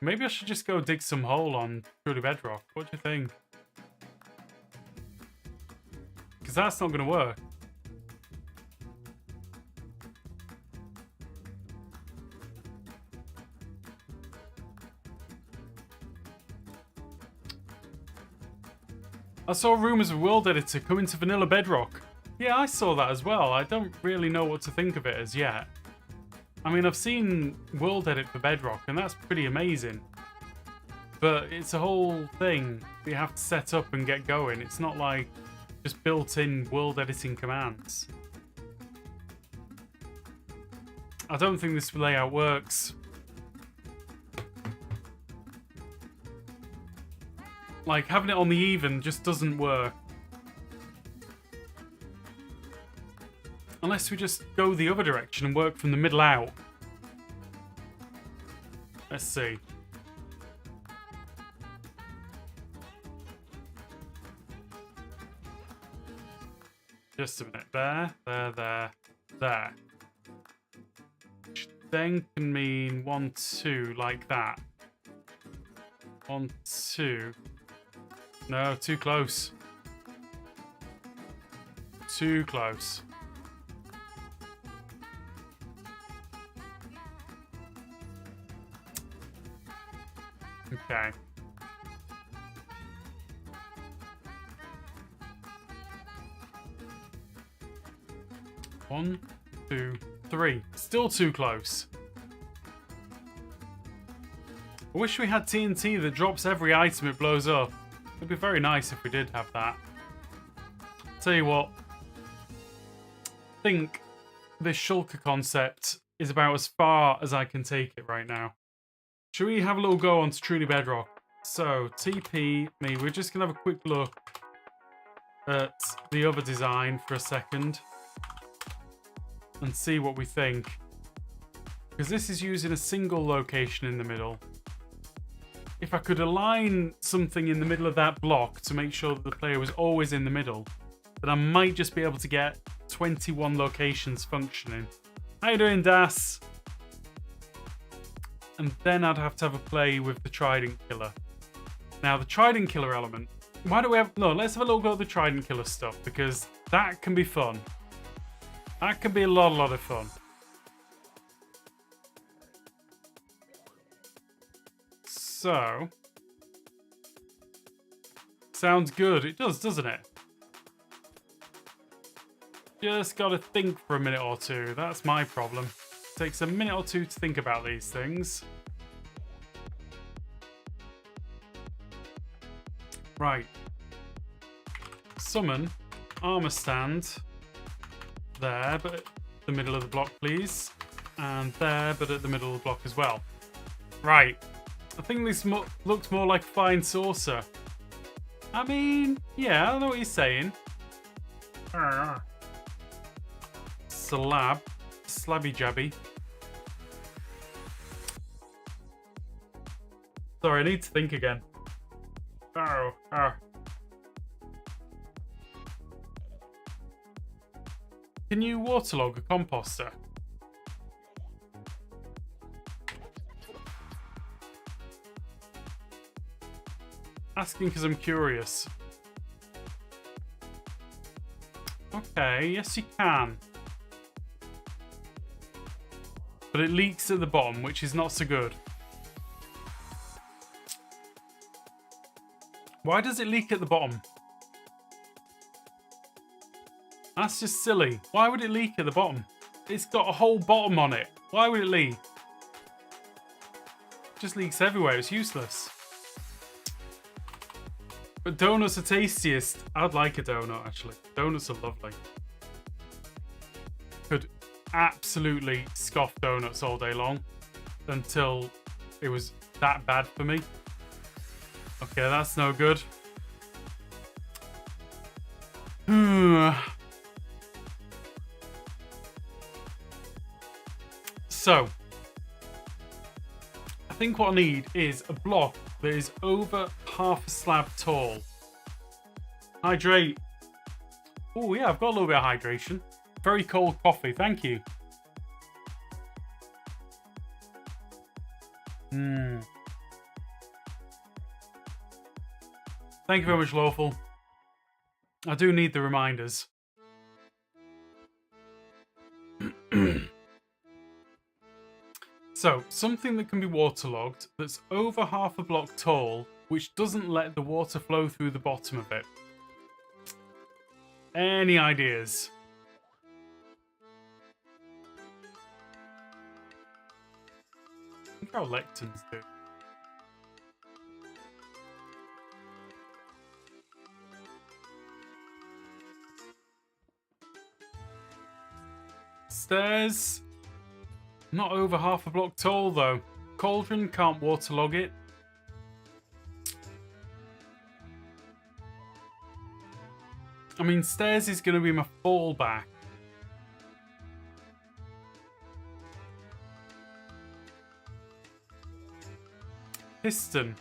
Maybe I should just go dig some hole on Truly Bedrock. What do you think? Because that's not going to work. I saw rumours of World Editor coming to Vanilla Bedrock. Yeah, I saw that as well. I don't really know what to think of it as yet. I mean, I've seen World Edit for Bedrock, and that's pretty amazing. But it's a whole thing that you have to set up and get going. It's not like just built-in world editing commands. I don't think this layout works. Like, having it on the even just doesn't work. Unless we just go the other direction and work from the middle out. Let's see. Just a minute. There. Which then can mean 1, 2, like that. 1, 2. No, too close. Too close. Okay. One, 2, 3. Still too close. I wish we had TNT that drops every item it blows up. It'd be very nice if we did have that. Tell you what. I think this shulker concept is about as far as I can take it right now. Should we have a little go on to Truly Bedrock? So, TP me. We're just going to have a quick look at the other design for a second. And see what we think. Because this is using a single location in the middle. If I could align something in the middle of that block to make sure that the player was always in the middle, then I might just be able to get 21 locations functioning. How you doing, Das? And then I'd have to have a play with the Trident Killer. Now, the Trident Killer element. Why do we have... No, let's have a little go at the Trident Killer stuff, because that can be fun. That can be a lot of fun. So... Sounds good. It does, doesn't it? Just gotta think for a minute or two. That's my problem. Takes a minute or two to think about these things. Right. Summon. Armor stand. There, but at the middle of the block, please. And there, but at the middle of the block as well. Right. I think this looks more like a flying saucer. I mean, yeah, I know what you're saying. Slab. Slabby jabby. Sorry, I need to think again. Oh. Can you waterlog a composter? Asking because I'm curious. Okay, yes you can. But it leaks at the bottom, which is not so good. Why does it leak at the bottom? That's just silly. Why would it leak at the bottom? It's got a whole bottom on it. Why would it leak? It just leaks everywhere. It's useless. But donuts are tastiest. I'd like a donut, actually. Donuts are lovely. Could absolutely scoff donuts all day long until it was that bad for me. Okay, that's no good. So, I think what I need is a block that is over half a slab tall. Hydrate. Oh yeah, I've got a little bit of hydration. Very cold coffee, thank you. Thank you very much, Lawful. I do need the reminders. So, something that can be waterlogged that's over half a block tall, which doesn't let the water flow through the bottom of it. Any ideas? I think how lectins do. Stairs. Not over half a block tall though. Cauldron can't waterlog it. I mean, stairs is going to be my fallback. Piston.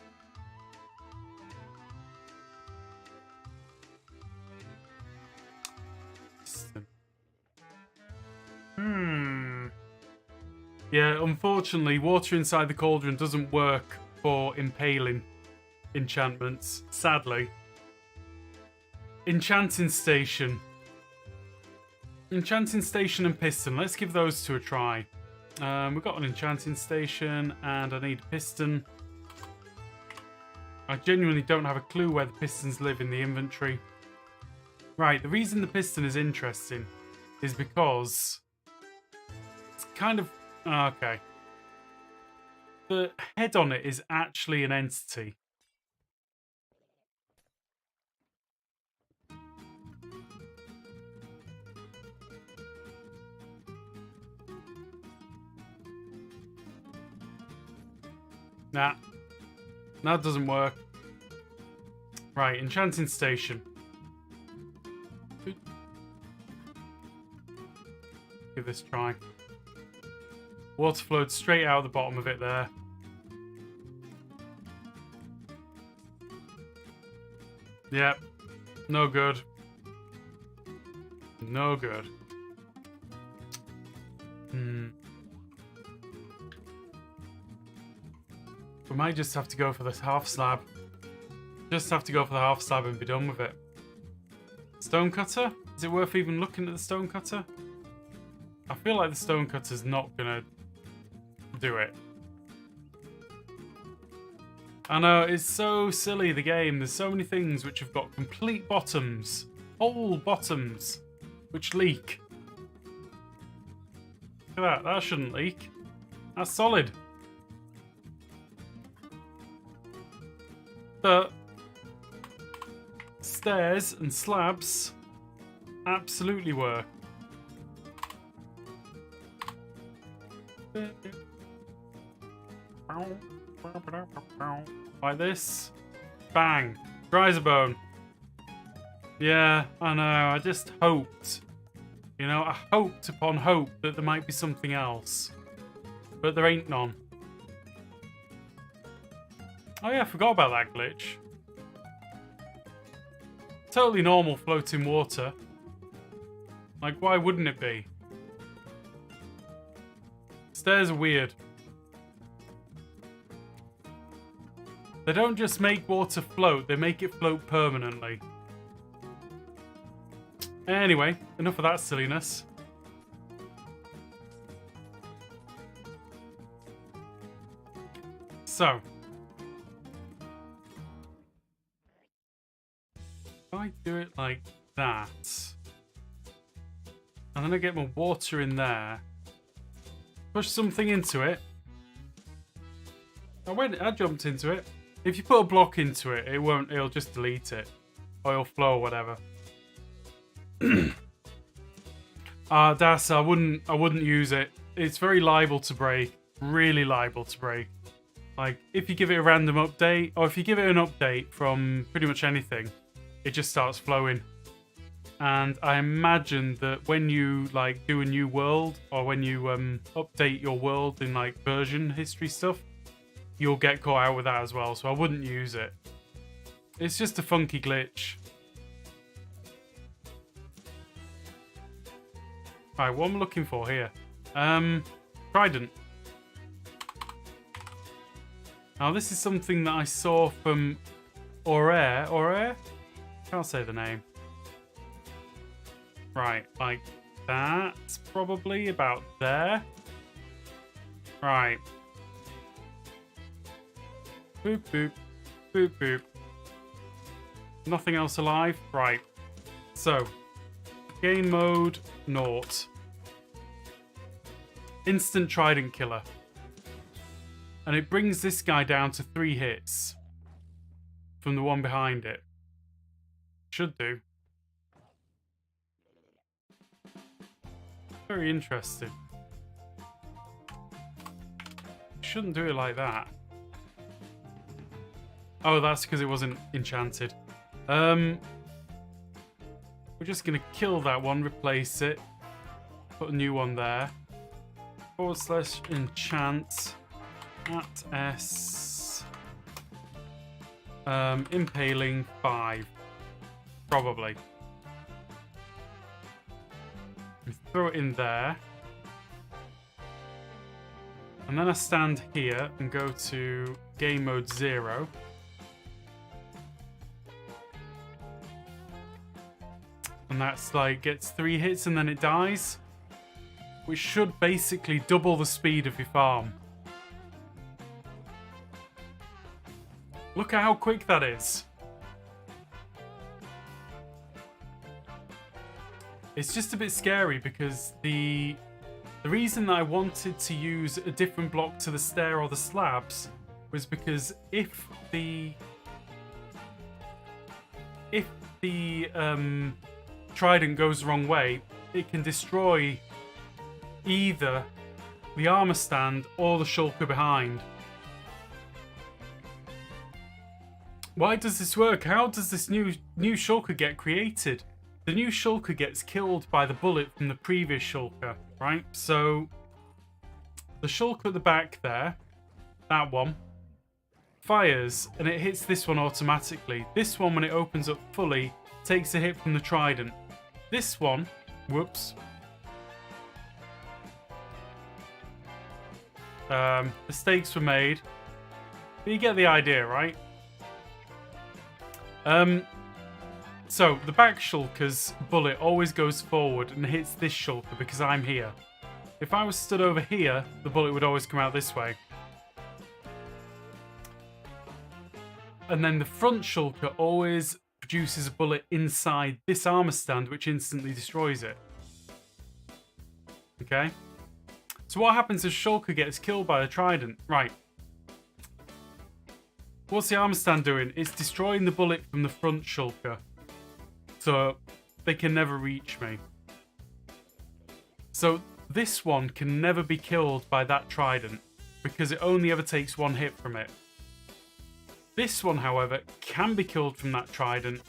Yeah, unfortunately, water inside the cauldron doesn't work for impaling enchantments, sadly. Enchanting Station. Enchanting Station and Piston. Let's give those two a try. We've got an Enchanting Station and I need a Piston. I genuinely don't have a clue where the pistons live in the inventory. Right, the reason the piston is interesting is because it's kind of... okay. The head on it is actually an entity. Nah. That doesn't work. Right, Enchanting Station. Give this a try. Water flowed straight out of the bottom of it there. Yep. No good. No good. We might just have to go for this half slab. Just have to go for the half slab and be done with it. Stone cutter? Is it worth even looking at the stone cutter? I feel like the stone cutter's not gonna do it. I know, it's so silly, the game. There's so many things which have got complete bottoms. Whole bottoms. Which leak. Look at that. That shouldn't leak. That's solid. But stairs and slabs absolutely work. Like this. Bang. Dries a bone. Yeah, I know. I just hoped. You know, I hoped upon hope that there might be something else. But there ain't none. Oh yeah, I forgot about that glitch. Totally normal floating water. Like, why wouldn't it be? Stairs are weird. They don't just make water float, they make it float permanently. Anyway, enough of that silliness. So. If I do it like that, and then I get my water in there, push something into it. I jumped into it. If you put a block into it, it'll just delete it. Oil flow or whatever. I wouldn't use it. It's very liable to break. Really liable to break. Like, if you give it a random update, or if you give it an update from pretty much anything, it just starts flowing. And I imagine that when you, like, do a new world, or when you update your world in, like, version history stuff, you'll get caught out with that as well, so I wouldn't use it. It's just a funky glitch. Right, what am I looking for here? Trident. Now this is something that I saw from Aurore? Can't say the name. Right, like that, probably about there. Right. Boop, boop, boop, boop. Nothing else alive? Right. So, game mode, naught. Instant trident killer. And it brings this guy down to 3 hits from the one behind it. Should do. Very interesting. Shouldn't do it like that. Oh, that's because it wasn't enchanted. We're just going to kill that one, replace it. Put a new one there. / enchant at S. Impaling 5. Probably. Throw it in there. And then I stand here and go to game mode 0. And that's like, gets 3 hits and then it dies. Which should basically double the speed of your farm. Look at how quick that is. It's just a bit scary because the reason that I wanted to use a different block to the stair or the slabs was because if the trident goes the wrong way, it can destroy either the armor stand or the shulker behind. Why does this work? How does this new shulker get created? The new shulker gets killed by the bullet from the previous shulker, right? So the shulker at the back there, that one, fires and it hits this one automatically. This one, when it opens up fully, takes a hit from the trident. This one, whoops. Mistakes were made. But you get the idea, right? So the back shulker's bullet always goes forward and hits this shulker because I'm here. If I was stood over here, the bullet would always come out this way. And then the front shulker always produces a bullet inside this armor stand, which instantly destroys it. Okay? So what happens if shulker gets killed by the trident? Right. What's the armor stand doing? It's destroying the bullet from the front shulker. So they can never reach me. So this one can never be killed by that trident because it only ever takes 1 hit from it. This one, however, can be killed from that trident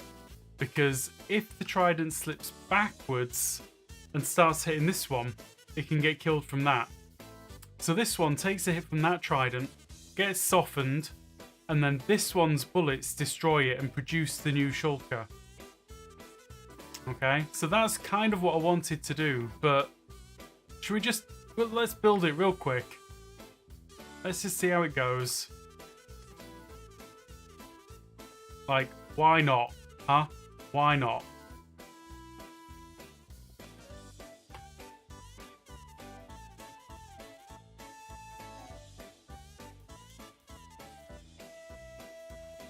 because if the trident slips backwards and starts hitting this one, it can get killed from that. So this one takes a hit from that trident, gets softened, and then this one's bullets destroy it and produce the new shulker. Okay, so that's kind of what I wanted to do, but should we just... let's build it real quick. Let's just see how it goes. Like, why not? Huh? Why not?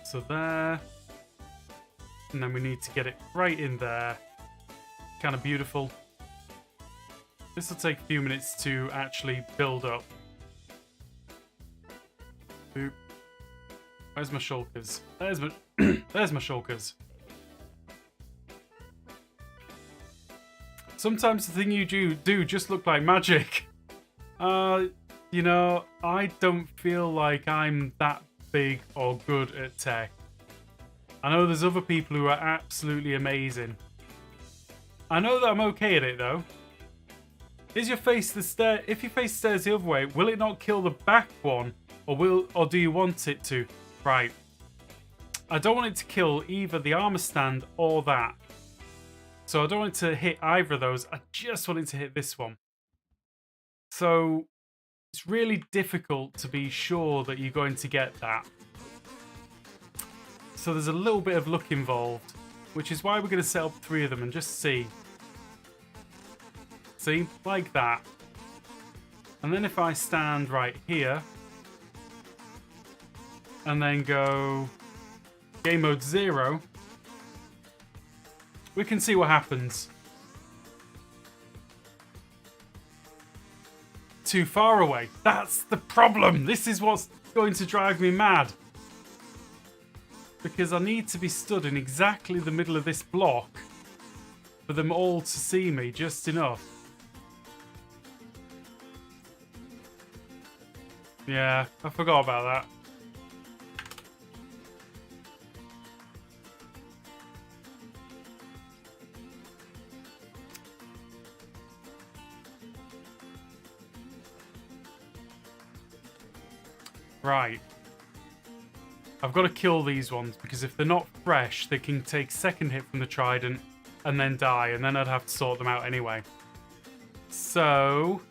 So there. And then we need to get it right in there. Kind of beautiful. This will take a few minutes to actually build up. Boop. Where's my shulkers? There's my there's my shulkers. Sometimes the thing you do just look like magic. You know, I don't feel like I'm that big or good at tech. I know there's other people who are absolutely amazing. I know that I'm okay at it though. Is your face the stair? If your face stares the other way, will it not kill the back one, or do you want it to? Right. I don't want it to kill either the armor stand or that. So I don't want it to hit either of those. I just want it to hit this one. So it's really difficult to be sure that you're going to get that. So there's a little bit of luck involved, which is why we're going to set up 3 of them and just see. See? Like that. And then if I stand right here, and then go game mode 0, we can see what happens. Too far away. That's the problem. This is what's going to drive me mad. Because I need to be stood in exactly the middle of this block for them all to see me just enough. Yeah, I forgot about that. Right. I've got to kill these ones because if they're not fresh, they can take second hit from the trident and then die, and then I'd have to sort them out anyway. So,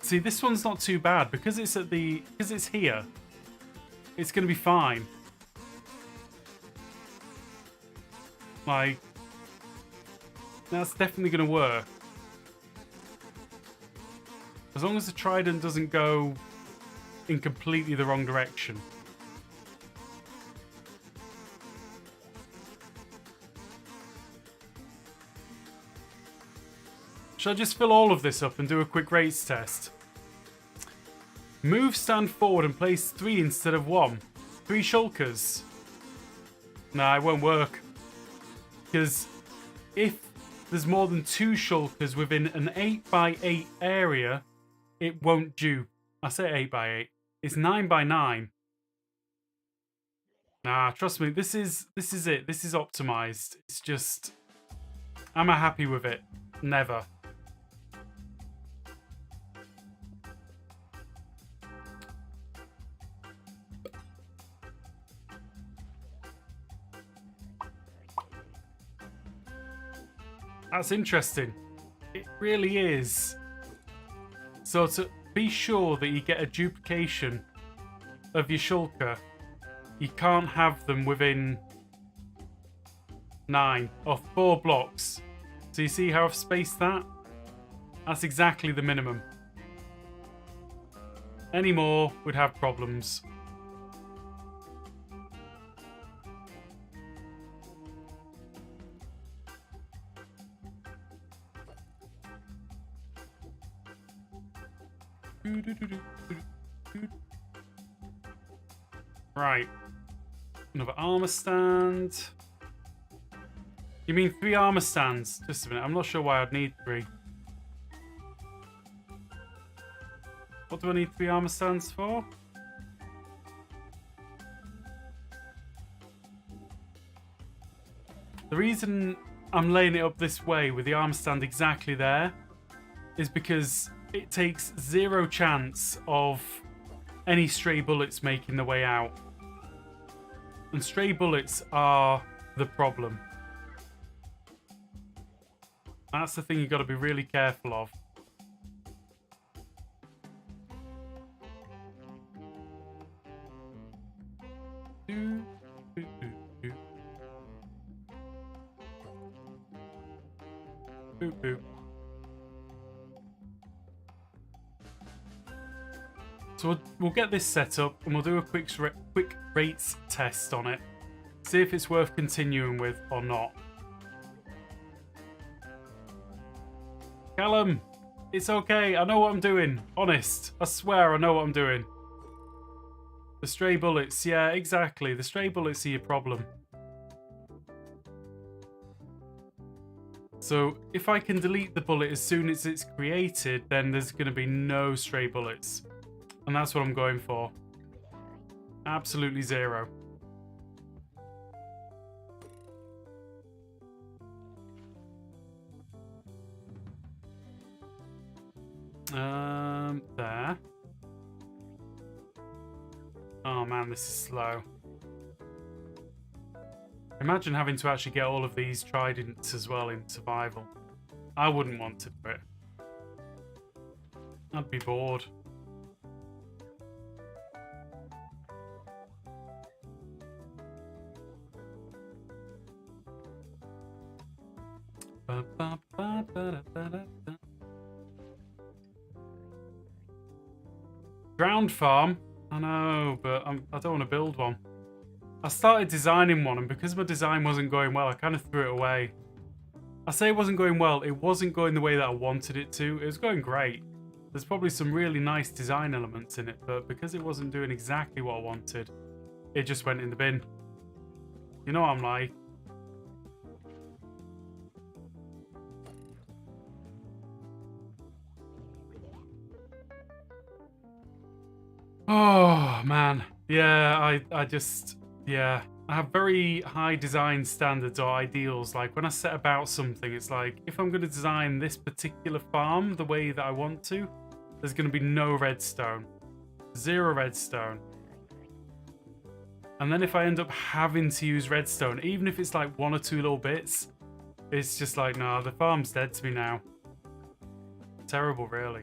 see, this one's not too bad because it's here. It's going to be fine. Like, that's definitely going to work. As long as the trident doesn't go in completely the wrong direction. Should I just fill all of this up and do a quick rates test? Move stand forward and place 3 instead of 1. 3 shulkers. Nah, it won't work. Because if there's more than 2 shulkers within an 8x8 area, it won't do. I say 8x8. It's 9x9. Nah, trust me, this is it. This is optimized. It's just, am I happy with it? Never. That's interesting. It really is. So to be sure that you get a duplication of your shulker, you can't have them within 9 or 4 blocks. So you see how I've spaced that? That's exactly the minimum. Any more would have problems. Right. Another armor stand. You mean 3 armor stands? Just a minute. I'm not sure why I'd need 3. What do I need 3 armor stands for? The reason I'm laying it up this way with the armor stand exactly there is because it takes 0 chance of any stray bullets making their way out. And stray bullets are the problem. That's the thing you've got to be really careful of. Boop, boop. So we'll get this set up and we'll do a quick rates test on it. See if it's worth continuing with or not. Callum, it's okay. I know what I'm doing. Honest. I swear I know what I'm doing. The stray bullets. Yeah, exactly. The stray bullets are your problem. So if I can delete the bullet as soon as it's created, then there's going to be no stray bullets. And that's what I'm going for. Absolutely zero. There. Oh man, this is slow. Imagine having to actually get all of these tridents as well in survival. I wouldn't want to do it. I'd be bored. Ground farm? I know, but I don't want to build one. I started designing one, and because my design wasn't going well, I kind of threw it away. I say it wasn't going well, it wasn't going the way that I wanted it to. It was going great. There's probably some really nice design elements in it, but because it wasn't doing exactly what I wanted, it just went in the bin. You know what I'm like. Oh, man. Yeah, I just... Yeah. I have very high design standards or ideals. Like, when I set about something, it's like, if I'm going to design this particular farm the way that I want to, there's going to be no redstone. 0 redstone. And then if I end up having to use redstone, even if it's like 1 or 2 little bits, it's just like, no, the farm's dead to me now. Terrible, really.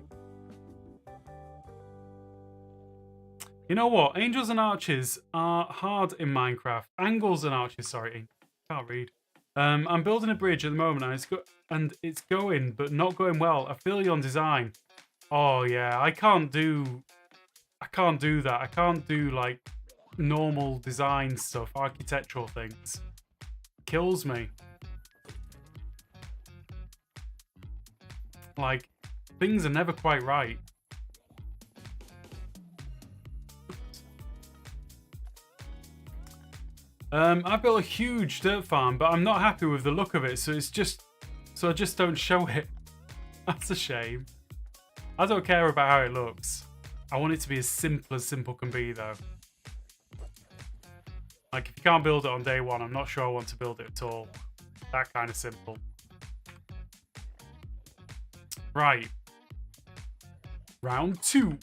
You know what? Angels and archers are hard in Minecraft. Angles and archers, sorry. Can't read. I'm building a bridge at the moment, and it's going, but not going well. I feel you on design. Oh yeah, I can't do that. I can't do like normal design stuff, architectural things. Kills me. Like, things are never quite right. I built a huge dirt farm, but I'm not happy with the look of it, so I just don't show it. That's a shame. I don't care about how it looks. I want it to be as simple can be, though. Like, if you can't build it on day 1, I'm not sure I want to build it at all. That kind of simple. Right. Round 2.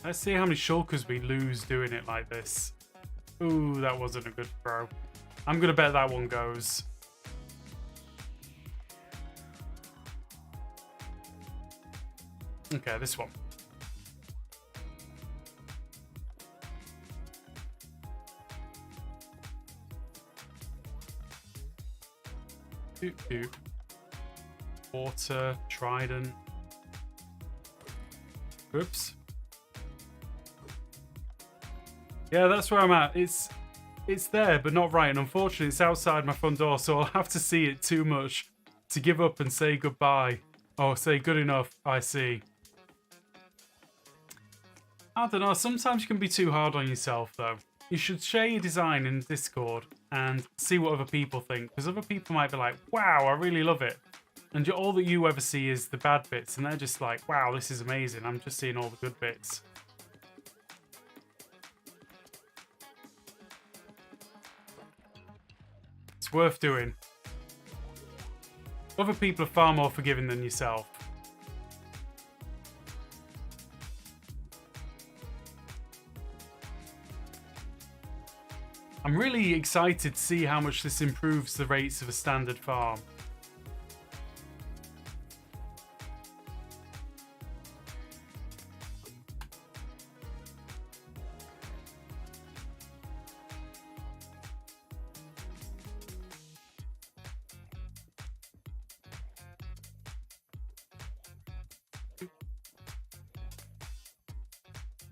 Let's see how many shulkers we lose doing it like this. Ooh, that wasn't a good throw. I'm going to bet that one goes. Okay, this one. Doot. Water, trident. Oops. Yeah, that's where I'm at. It's there, but not right. And unfortunately, it's outside my front door, so I'll have to see it too much to give up and say goodbye. Oh, say good enough, I see. I don't know. Sometimes you can be too hard on yourself, though. You should share your design in Discord and see what other people think. Because other people might be like, wow, I really love it. And all that you ever see is the bad bits. And they're just like, wow, this is amazing. I'm just seeing all the good bits. It's worth doing. Other people are far more forgiving than yourself. I'm really excited to see how much this improves the rates of a standard farm.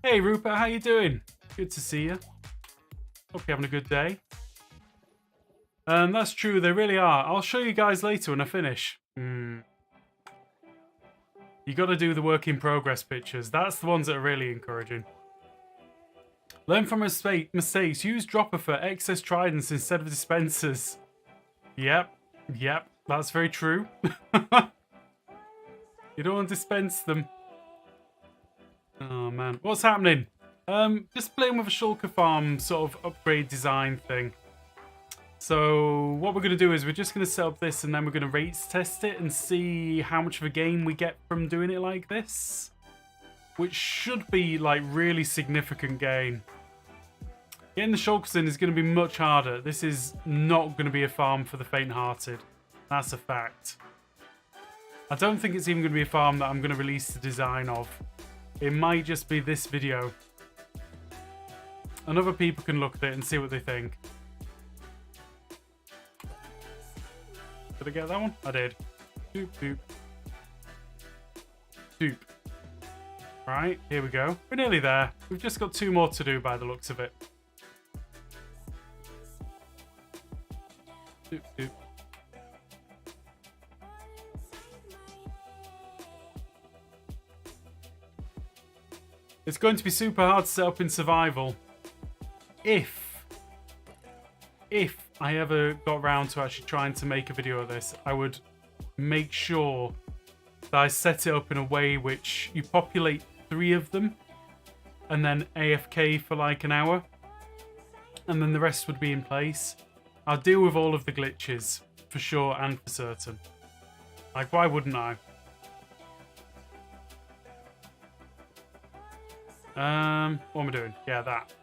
Hey Rupert, how you doing? Good to see you. Hope you're having a good day. That's true, they really are. I'll show you guys later when I finish. You gotta do the work in progress pictures. That's the ones that are really encouraging. Learn from mistakes. Use dropper for excess tridents instead of dispensers. Yep, that's very true. You don't want to dispense them. Oh man, what's happening? Just playing with a shulker farm sort of upgrade design thing. So what we're going to do is we're just going to set up this and then we're going to rates test it and see how much of a gain we get from doing it like this. Which should be like really significant gain. Getting the shulkers in is going to be much harder. This is not going to be a farm for the faint-hearted. That's a fact. I don't think it's even going to be a farm that I'm going to release the design of. It might just be this video. And other people can look at it and see what they think. Did I get that one? I did. Doop, doop. Doop. Right, here we go. We're nearly there. We've just got 2 more to do by the looks of it. Doop, doop. It's going to be super hard to set up in survival. If I ever got around to actually trying to make a video of this, I would make sure that I set it up in a way which you populate 3 of them and then AFK for like an hour and then the rest would be in place. I'll deal with all of the glitches for sure and for certain. Like, why wouldn't I? What am I doing? Yeah, that.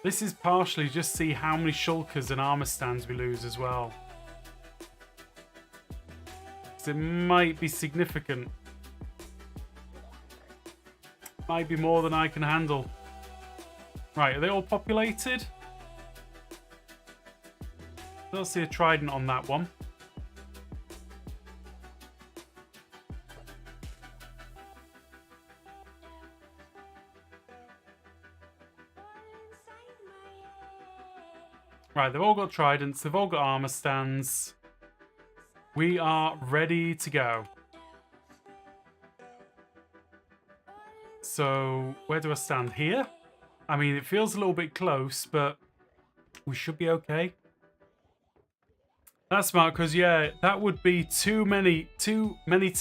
This is partially just see how many shulkers and armor stands we lose as well. Because it might be significant. Might be more than I can handle. Right, are they all populated? I don't see a trident on that one. Right, they've all got tridents, they've all got armor stands. We are ready to go. So, where do I stand? Here? I mean, it feels a little bit close, but we should be okay. That's smart, because, yeah, that would be too many to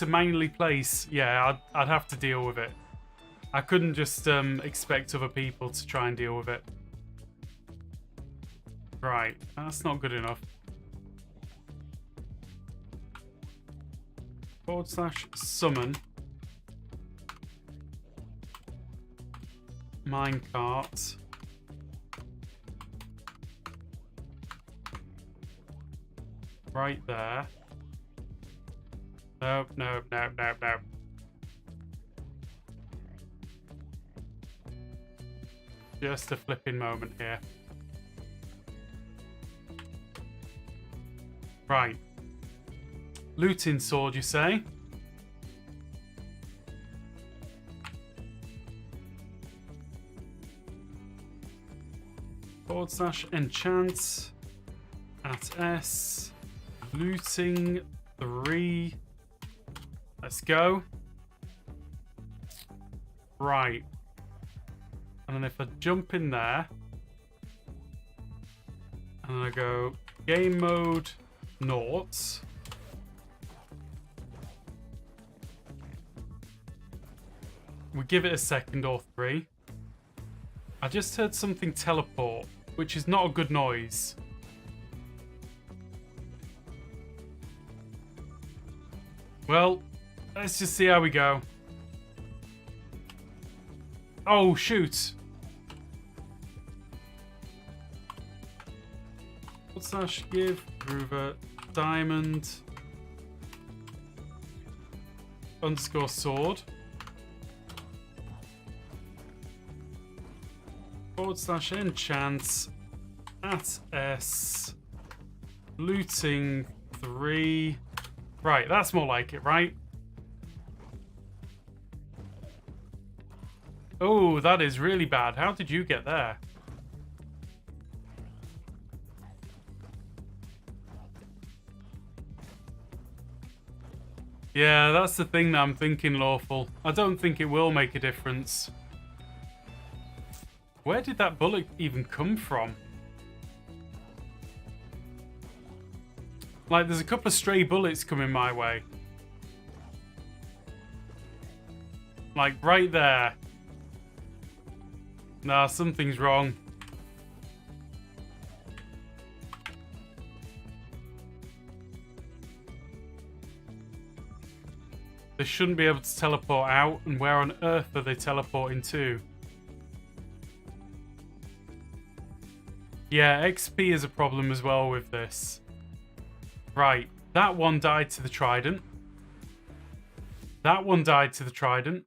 manually place. Yeah, I'd have to deal with it. I couldn't just expect other people to try and deal with it. Right, that's not good enough. /summon minecart right there. Nope. Just a flipping moment here. Right. Looting sword, you say? /enchant at S. Looting 3. Let's go. Right. And then if I jump in there and I go game mode noughts. We give it a second or 3. I just heard something teleport, which is not a good noise. Well, let's just see how we go. Oh, shoot. /give Groover diamond _sword /enchant at S looting 3. Right, that's more like it, right? Oh, that is really bad. How did you get there? Yeah, that's the thing that I'm thinking, Lawful. I don't think it will make a difference. Where did that bullet even come from? Like, there's a couple of stray bullets coming my way. Like, right there. Nah, something's wrong. They shouldn't be able to teleport out, and where on earth are they teleporting to? Yeah, XP is a problem as well with this. Right, that one died to the trident. That one died to the trident.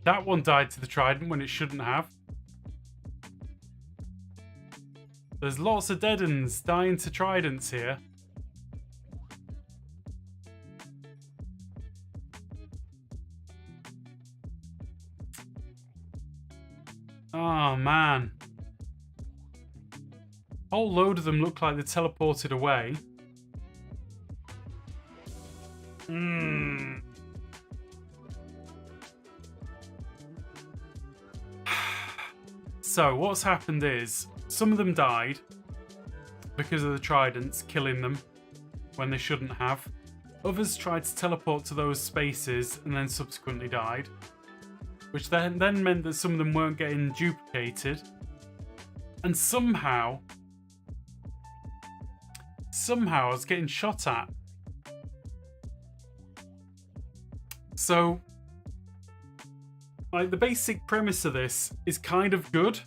That one died to the trident when it shouldn't have. There's lots of dead ends dying to tridents here. Oh, man. A whole load of them look like they teleported away. So, what's happened is, some of them died because of the tridents killing them when they shouldn't have. Others tried to teleport to those spaces and then subsequently died, which then meant that some of them weren't getting duplicated. And somehow I was getting shot at. So, like, the basic premise of this is kind of good,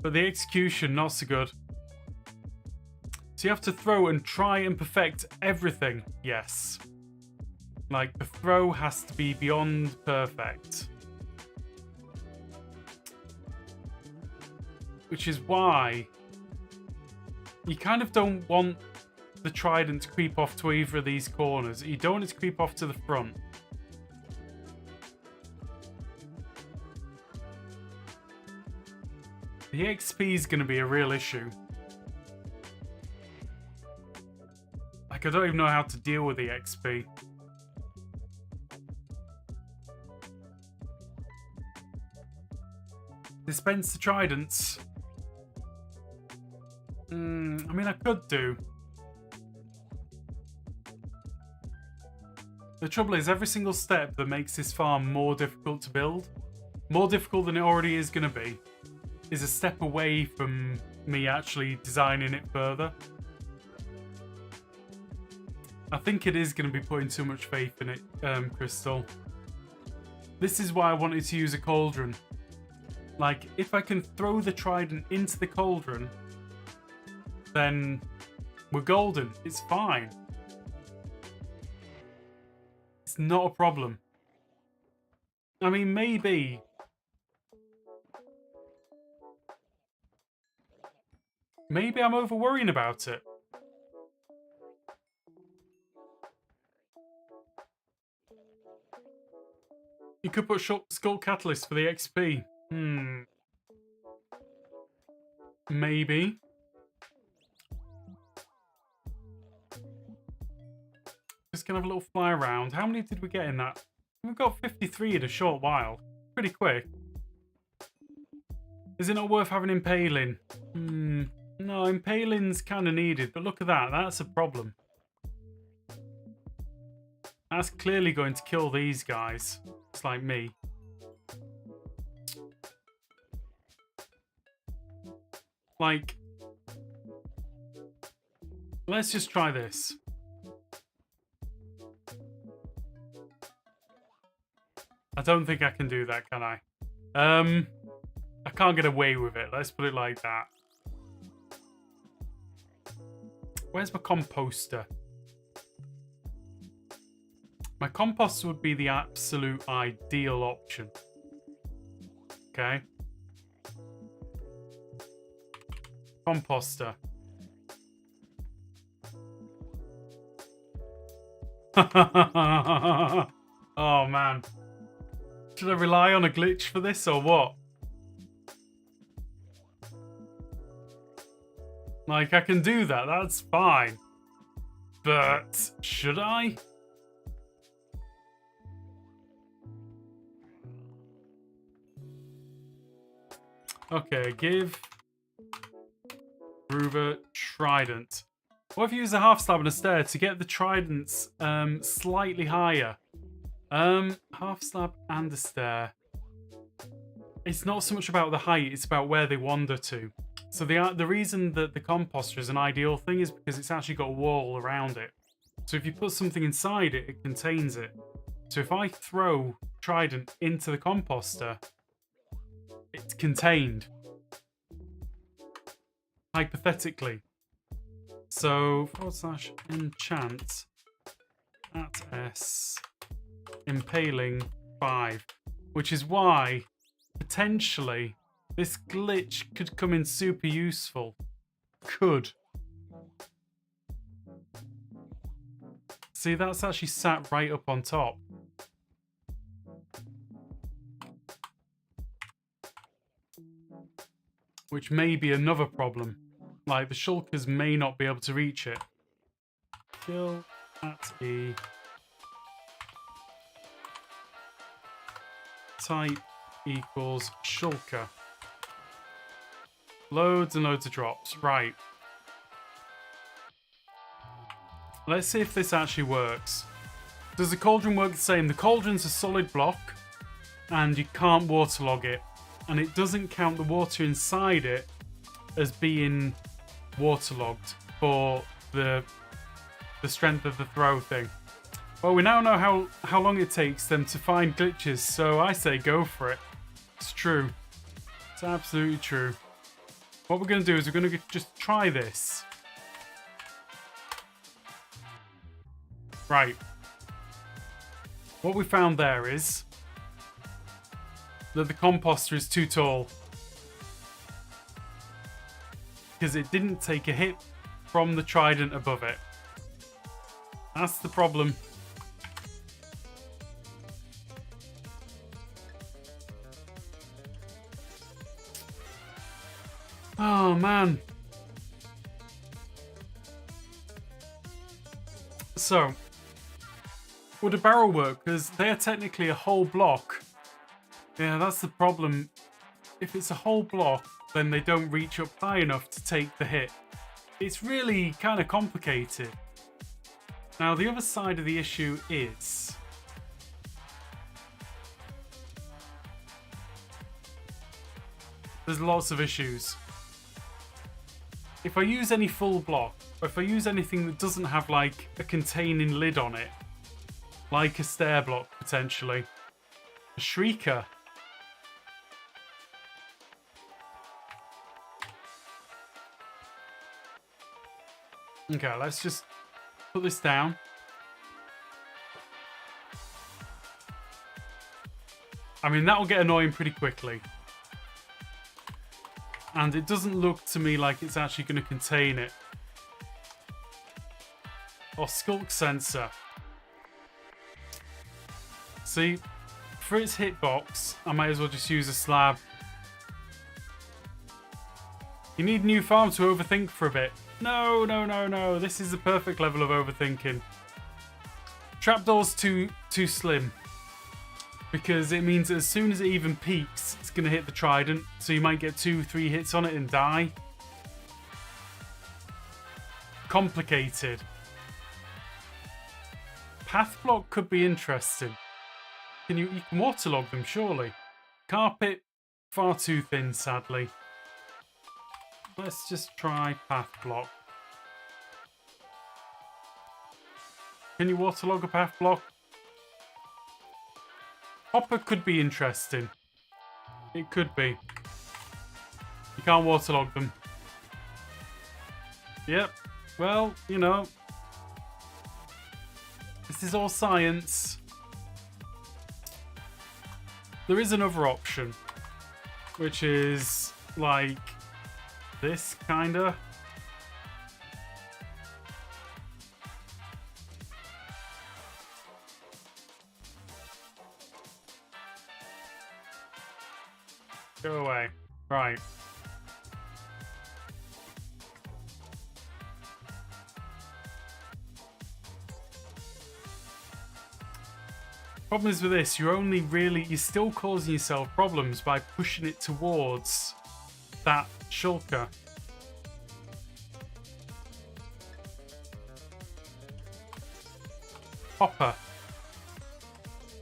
but the execution not so good. So you have to throw and try and perfect everything. Yes. Like, the throw has to be beyond perfect. Which is why you kind of don't want the trident to creep off to either of these corners. You don't want it to creep off to the front. The XP is going to be a real issue. Like, I don't even know how to deal with the XP. Dispense the tridents. I mean, I could do. The trouble is, every single step that makes this farm more difficult to build, more difficult than it already is going to be, is a step away from me actually designing it further. I think it is going to be putting too much faith in it, Crystal. This is why I wanted to use a cauldron. Like, if I can throw the trident into the cauldron, then we're golden. It's fine. It's not a problem. I mean, maybe I'm over worrying about it. You could put Skull Catalyst for the XP. Maybe. Just gonna have a little fly around. How many did we get in that? We've got 53 in a short while. Pretty quick. Is it not worth having impaling? No, impaling's kind of needed, but look at that. That's a problem. That's clearly going to kill these guys. It's like me. Like, let's just try this. I don't think I can do that, can I? I can't get away with it. Let's put it like that. Where's my composter? My composter would be the absolute ideal option. Okay. Composter. Oh, man. Should I rely on a glitch for this or what? Like, I can do that, that's fine. But should I? Okay, give Ruber Trident. What if you use a half slab and a stair to get the tridents slightly higher? Half slab and a stair. It's not so much about the height, it's about where they wander to. So the reason that the composter is an ideal thing is because it's actually got a wall around it. So if you put something inside it, it contains it. So if I throw trident into the composter, it's contained. Hypothetically. So / enchant at S impaling 5, which is why potentially this glitch could come in super useful. Could. See, that's actually sat right up on top. Which may be another problem. Like, the shulkers may not be able to reach it. Kill at E. Type equals shulker. Loads and loads of drops. Right. Let's see if this actually works. Does the cauldron work the same? The cauldron's a solid block and you can't waterlog it. And it doesn't count the water inside it as being waterlogged for the strength of the throw thing. Well, we now know how long it takes them to find glitches, so I say go for it. It's true. It's absolutely true. What we're going to do is we're going to just try this. Right. What we found there is that the composter is too tall. Because it didn't take a hit from the trident above it. That's the problem. Oh, man. So, would a barrel work? Because they are technically a whole block. Yeah, that's the problem. If it's a whole block, then they don't reach up high enough to take the hit. It's really kind of complicated. Now, the other side of the issue is there's lots of issues. If I use any full block, or if I use anything that doesn't have like a containing lid on it, like a stair block potentially, a shrieker. Okay, let's just put this down. I mean, that'll get annoying pretty quickly. And it doesn't look to me like it's actually going to contain it. Or skulk sensor. See, for its hitbox, I might as well just use a slab. You need a new farm to overthink for a bit. No, no, no, no. This is the perfect level of overthinking. Trapdoor's too slim. Because it means that as soon as it even peaks, it's going to hit the trident. So you might get 2-3 hits on it and die. Complicated. Path block could be interesting. You can waterlog them, surely. Carpet, far too thin, sadly. Let's just try path block. Can you waterlog a path block? Hopper could be interesting. It could be. You can't waterlog them. Yep. Well, you know. This is all science. There is another option. Which is like this, kinda. Go away. Right. Problem is with this, you're still causing yourself problems by pushing it towards that shulker. Hopper.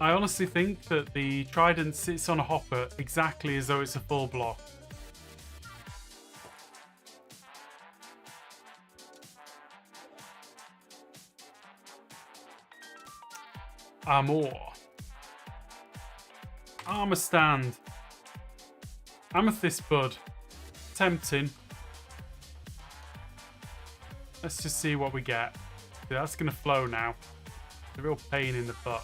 I honestly think that the trident sits on a hopper exactly as though it's a full block. Armor. Armor stand. Amethyst bud. Tempting. Let's just see what we get. That's going to flow now. It's a real pain in the butt.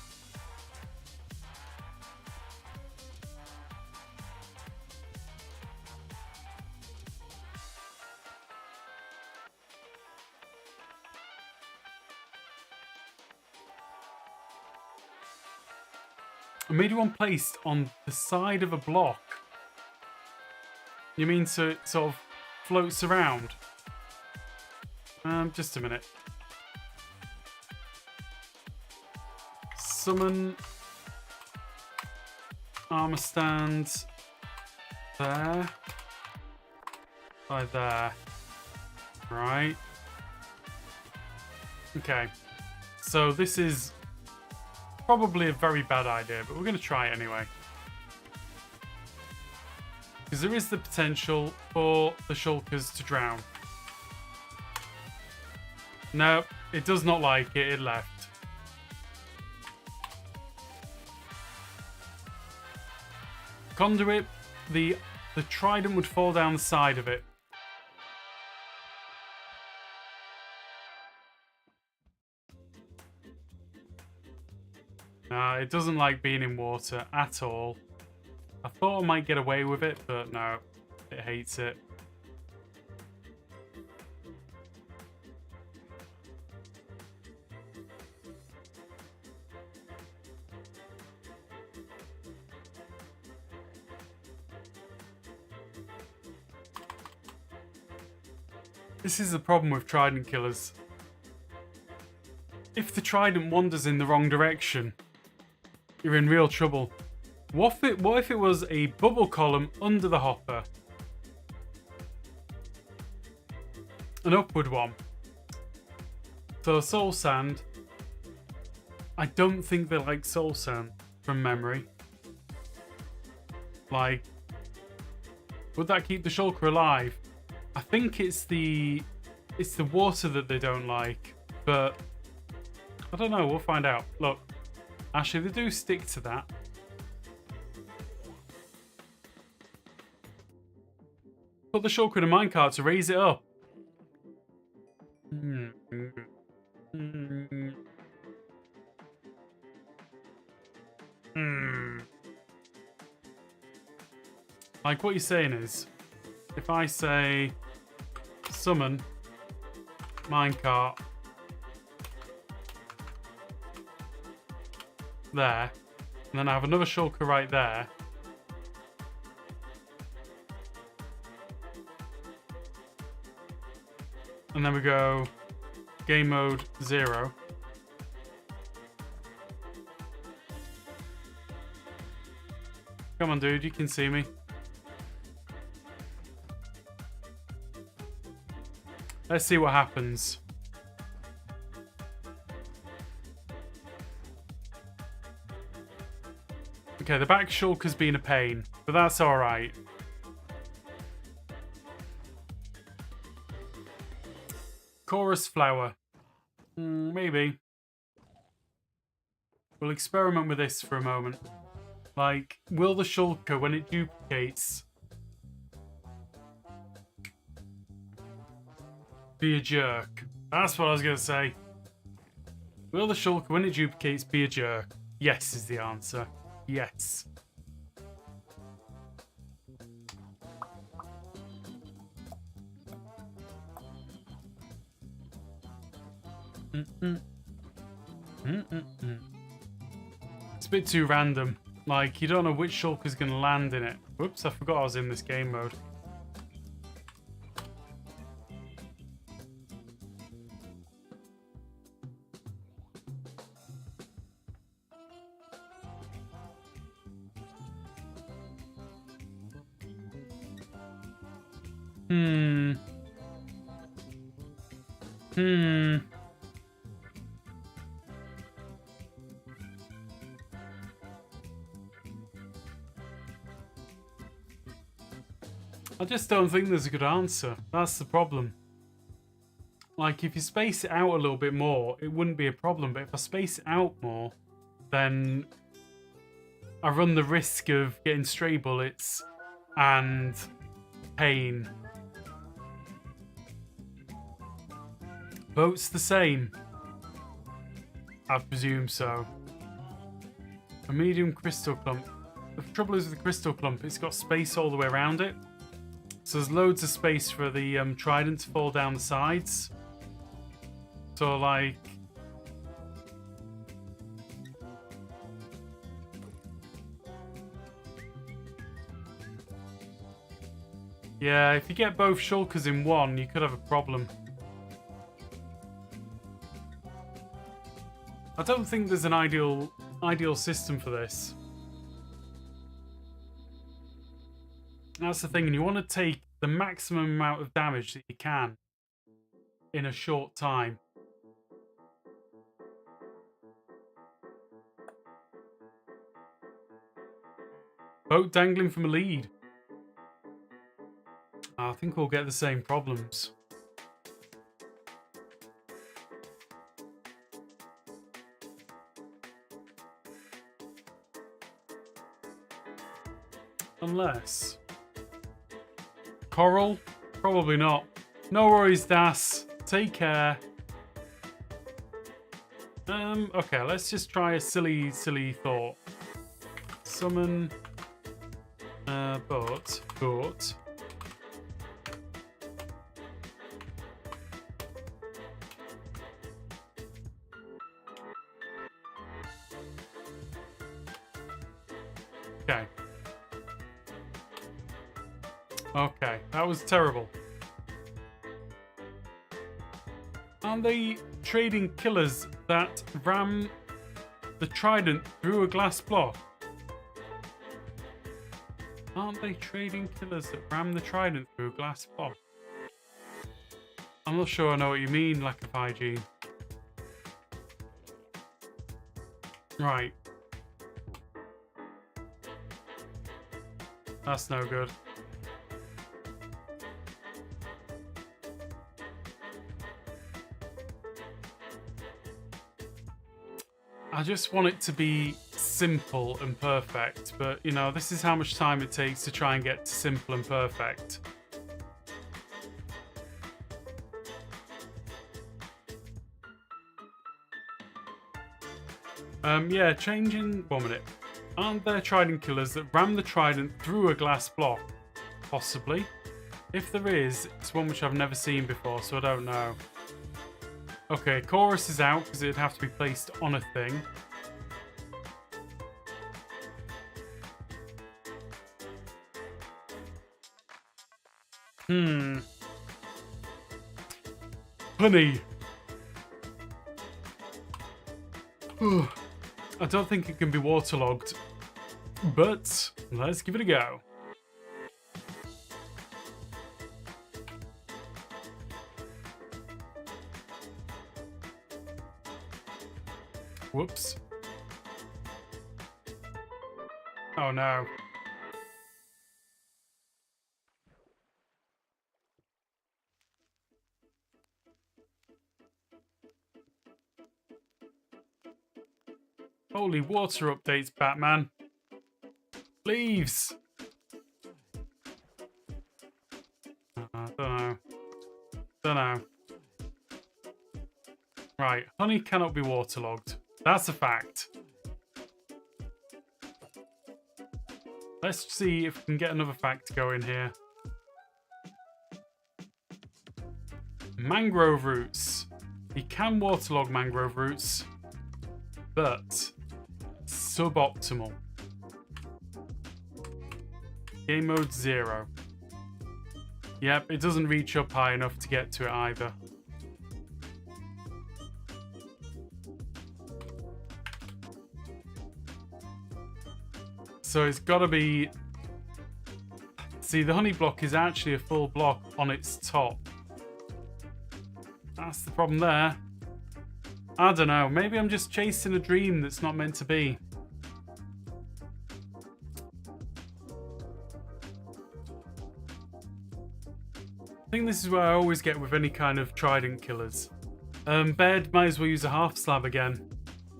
I made one placed on the side of a block. You mean so it sort of floats around? Just a minute. Summon armor stand there. By there. Right. Okay. So this is probably a very bad idea, but we're going to try it anyway. Because there is the potential for the shulkers to drown. No, it does not like it. It left. Conduit, the trident would fall down the side of it. It doesn't like being in water at all. I thought I might get away with it, but no, it hates it. This is the problem with trident killers. If the trident wanders in the wrong direction, you're in real trouble. What if it was a bubble column under the hopper? An upward one. So soul sand. I don't think they like soul sand from memory. Like, would that keep the shulker alive? I think it's the water that they don't like, but I don't know. We'll find out. Look, actually, they do stick to that. Put the shulker in a minecart to raise it up. Like, what you're saying is, if I say summon minecart there, and then I have another shulker right there, and then we go game mode 0. Come on, dude, you can see me. Let's see what happens. Okay, the back shulker's been a pain, but that's alright. Chorus flower. Maybe. We'll experiment with this for a moment. Like, will the shulker, when it duplicates, be a jerk? That's what I was going to say. Will the shulker, when it duplicates, be a jerk? Yes is the answer. Yes. It's a bit too random. Like, you don't know which shulker's going to land in it. Whoops, I forgot I was in this game mode. I just don't think there's a good answer. That's the problem. Like, if you space it out a little bit more, it wouldn't be a problem. But if I space it out more, then I run the risk of getting stray bullets and pain. Boat's the same. I presume so. A medium crystal clump. The trouble is with the crystal clump, it's got space all the way around it. So there's loads of space for the trident to fall down the sides. So like... yeah, if you get both shulkers in one, you could have a problem. I don't think there's an ideal system for this. That's the thing, and you want to take the maximum amount of damage that you can in a short time. Boat dangling from a lead. I think we'll get the same problems. Unless... coral? Probably not. No worries, Das. Take care. Okay, let's just try a silly thought. Summon... boat. Okay. Okay, that was terrible. Aren't they trading killers that ram the trident through a glass block? Aren't they trading killers that ram the trident through a glass block? I'm not sure I know what you mean, lack of hygiene. Right. That's no good. I just want it to be simple and perfect, but you know, this is how much time it takes to try and get to simple and perfect. Yeah, changing... 1 minute. Aren't there trident killers that ram the trident through a glass block? Possibly. If there is, it's one which I've never seen before, so I don't know. Okay, chorus is out because it'd have to be placed on a thing. Honey. I don't think it can be waterlogged, but let's give it a go. Whoops. Oh no. Holy water updates, Batman. Leaves. Don't know. Right, honey cannot be waterlogged. That's a fact. Let's see if we can get another fact going here. Mangrove roots. You can waterlog mangrove roots, but suboptimal. Game mode 0. Yep, it doesn't reach up high enough to get to it either. So it's got to be... See, the honey block is actually a full block on its top. That's the problem there. I don't know. Maybe I'm just chasing a dream that's not meant to be. I think this is where I always get with any kind of trident killers. Bed, might as well use a half slab again.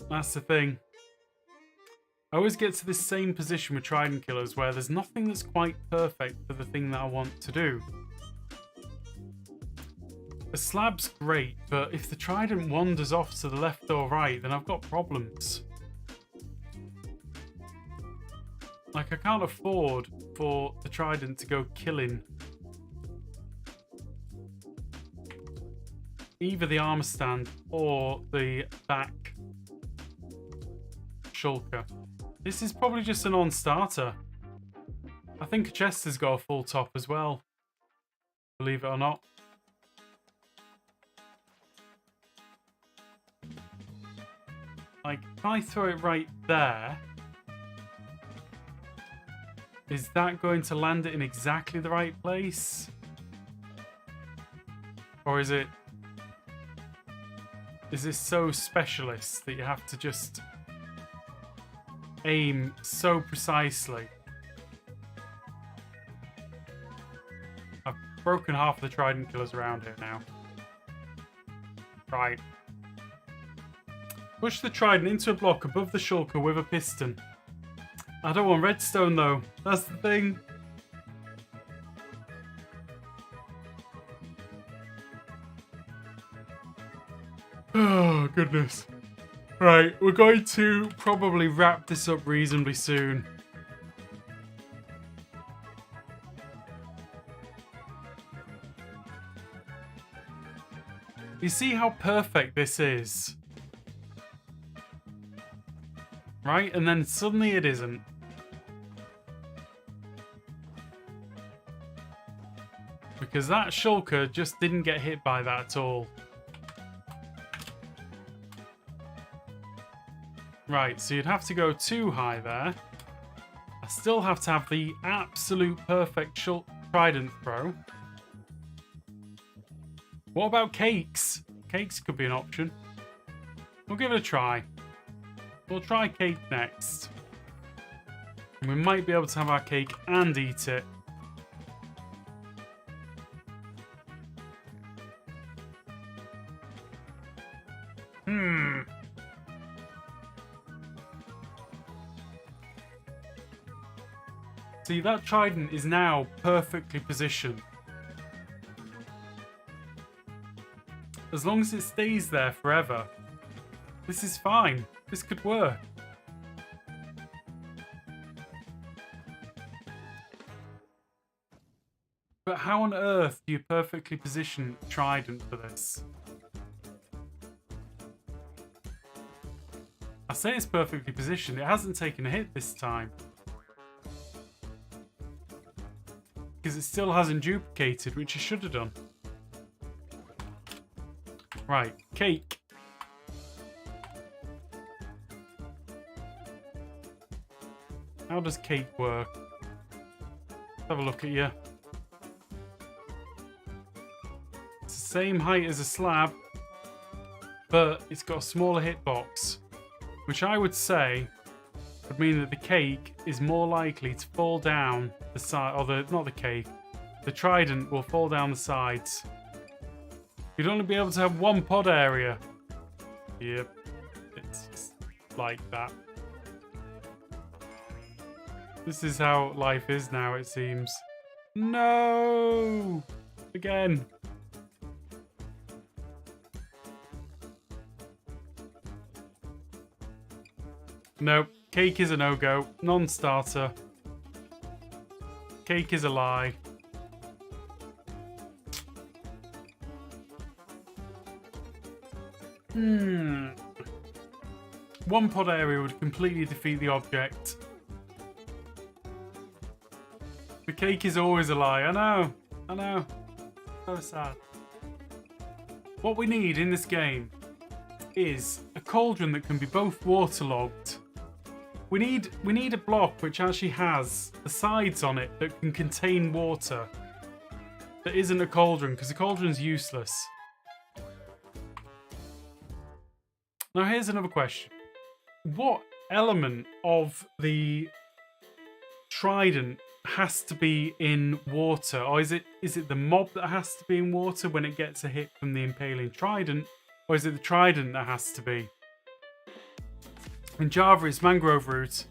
That's the thing. I always get to this same position with trident killers where there's nothing that's quite perfect for the thing that I want to do. A slab's great, but if the trident wanders off to the left or right, then I've got problems. Like, I can't afford for the trident to go killing either the armor stand or the back shulker. This is probably just a non-starter. I think a chest has got a full top as well, believe it or not. Like, if I throw it right there, is that going to land it in exactly the right place? Or is it... Is this so specialist that you have to just aim so precisely? I've broken half the trident killers around here now. Right. Push the trident into a block above the shulker with a piston. I don't want redstone though. That's the thing. Oh, goodness. Right, we're going to probably wrap this up reasonably soon. You see how perfect this is? Right? And then suddenly it isn't. Because that shulker just didn't get hit by that at all. Right, so you'd have to go too high there. I still have to have the absolute perfect trident throw. What about cakes? Cakes could be an option. We'll give it a try. We'll try cake next. And we might be able to have our cake and eat it. See, that trident is now perfectly positioned. As long as it stays there forever, this is fine. This could work. But how on earth do you perfectly position trident for this? I say it's perfectly positioned. It hasn't taken a hit this time. Because it still hasn't duplicated, which it should have done. Right, cake. How does cake work? Let's have a look at you. It's the same height as a slab, but it's got a smaller hitbox, which I would say would mean that the cake is more likely to fall down the side, or not the cake, the trident will fall down the sides. You'd only be able to have one pod area. Yep, it's just like that. This is how life is now, it seems. No! Again. Nope. Cake is a no-go. Non-starter. Cake is a lie. One pod area would completely defeat the object. cake is always a lie. I know. I know. So sad. What we need in this game is a cauldron that can be both waterlogged. We need a block which actually has the sides on it that can contain water. That isn't a cauldron, because the cauldron's useless. Now here's another question. What element of the trident has to be in water? Or is it the mob that has to be in water when it gets a hit from the impaling trident? Or is it the trident that has to be? In Java it's mangrove root.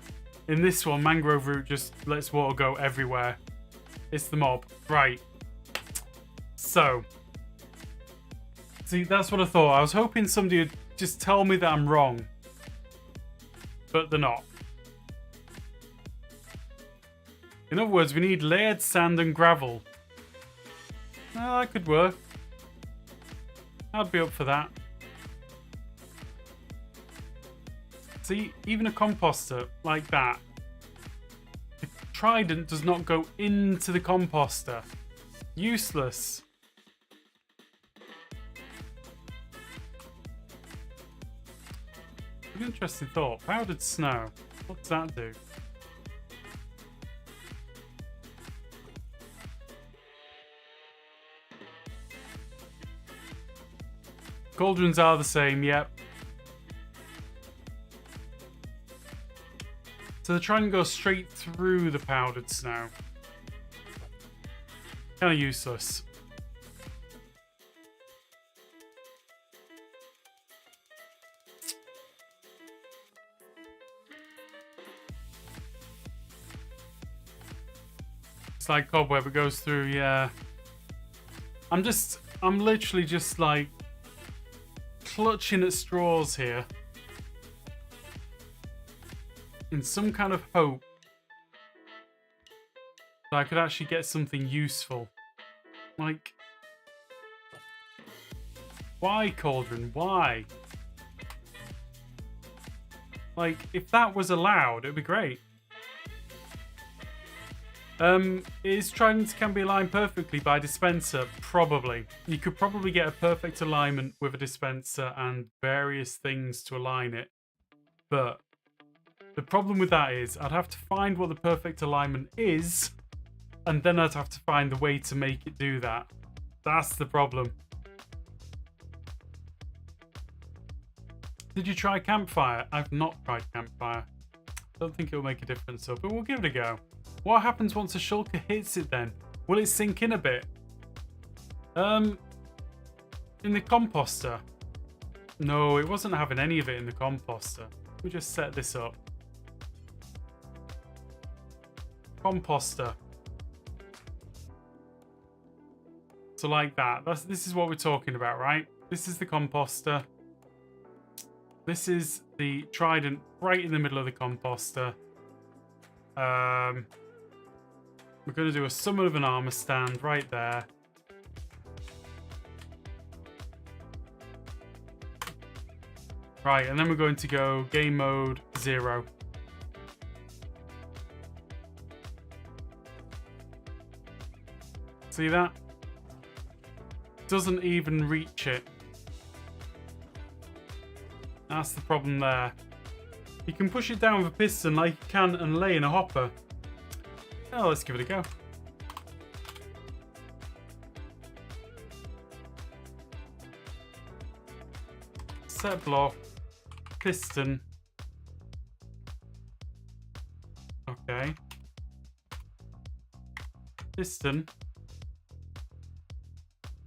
In this one, mangrove root just lets water go everywhere. It's the mob. Right. So. See, that's what I thought. I was hoping somebody would just tell me that I'm wrong. But they're not. In other words, we need layered sand and gravel. Well, that could work. I'd be up for that. See, even a composter like that, the trident does not go into the composter. Useless. An interesting thought. Powdered snow. What does that do? Cauldrons are the same, yep. So they're trying to go straight through the powdered snow. Kind of useless. It's like cobweb, it goes through, yeah. I'm literally just like clutching at straws here. In some kind of hope that I could actually get something useful. Like, why, Cauldron? Why? Like, if that was allowed, it'd be great. Is tridents can be aligned perfectly by dispenser? Probably. You could probably get a perfect alignment with a dispenser and various things to align it. But the problem with that is I'd have to find what the perfect alignment is, and then I'd have to find the way to make it do that. That's the problem. Did you try campfire? I've not tried campfire. Don't think it'll make a difference, though, but we'll give it a go. What happens once a shulker hits it then? Will it sink in a bit? In the composter. No, it wasn't having any of it in the composter. We just set this up. Composter. So like that. This is what we're talking about, right? This is the composter. This is the trident right in the middle of the composter. We're going to do a summon of an armor stand right there. Right, and then we're going to go game mode 0. See that? Doesn't even reach it. That's the problem there. You can push it down with a piston like you can and lay in a hopper. Oh, let's give it a go. Set block. Piston. Okay. Piston.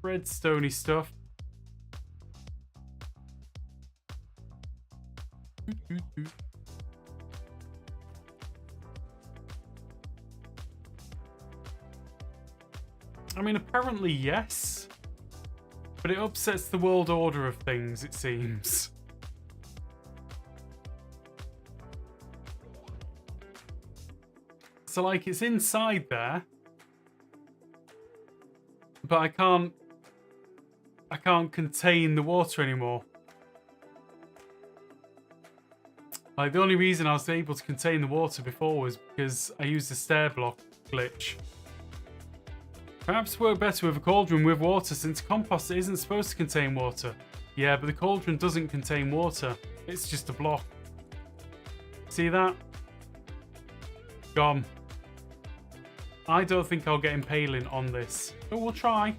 Redstone-y stuff. I mean, apparently yes. But it upsets the world order of things, it seems. So, like, it's inside there. But I can't contain the water anymore. Like, the only reason I was able to contain the water before was because I used the stair block glitch. Perhaps work better with a cauldron with water since compost isn't supposed to contain water. Yeah, but the cauldron doesn't contain water. It's just a block. See that? Gone. I don't think I'll get impaling on this, but we'll try.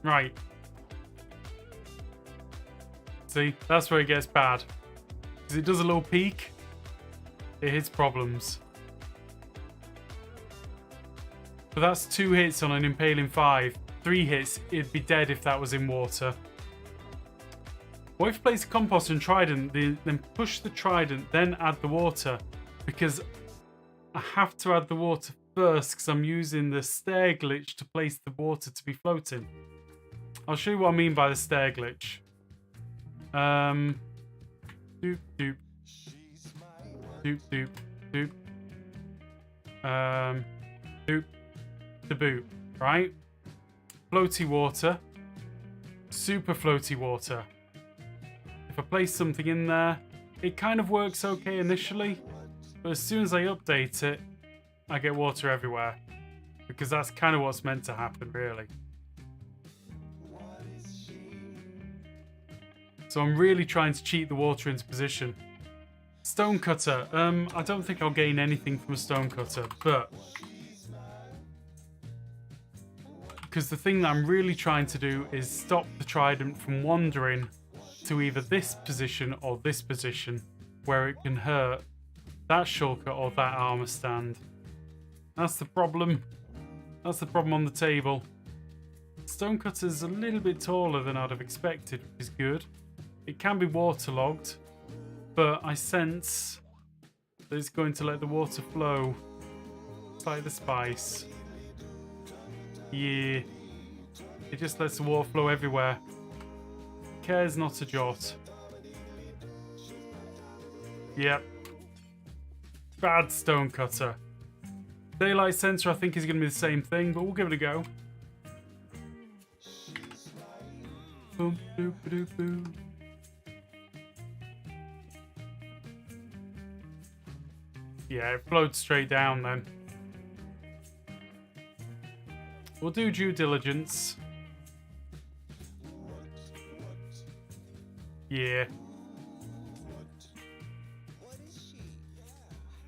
Right. See, that's where it gets bad. Because it does a little peak, it hits problems. But that's 2 hits on an impaling 5. 3 hits, it'd be dead if that was in water. What if you place a compost and trident, then push the trident, then add the water? Because I have to add the water first because I'm using the stair glitch to place the water to be floating. I'll show you what I mean by the stair glitch. Doop doop. Doop doop doop. Doop to boot, right? Floaty water. Super floaty water. If I place something in there, it kind of works okay initially, but as soon as I update it, I get water everywhere. Because that's kind of what's meant to happen, really. So I'm really trying to cheat the water into position. Stone cutter. I don't think I'll gain anything from a stone cutter, but because the thing that I'm really trying to do is stop the trident from wandering to either this position or this position, where it can hurt that shulker or that armor stand. That's the problem. That's the problem on the table. Stonecutter's a little bit taller than I'd have expected, which is good. It can be waterlogged, but I sense that it's going to let the water flow. It's like the spice. Yeah. It just lets the water flow everywhere. Cares not a jot. Yep. Bad stonecutter. Daylight sensor I think is going to be the same thing, but we'll give it a go. Boom, boop, boop, boop. Yeah, it flowed straight down then. We'll do due diligence. Yeah.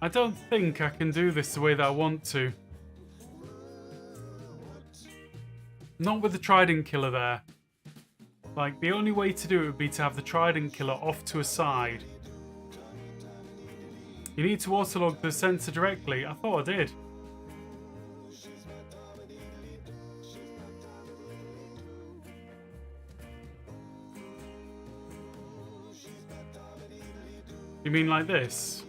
I don't think I can do this the way that I want to. Not with the trident killer there. Like, the only way to do it would be to have the trident killer off to a side. You need to waterlog the sensor directly. I thought I did. You mean like this?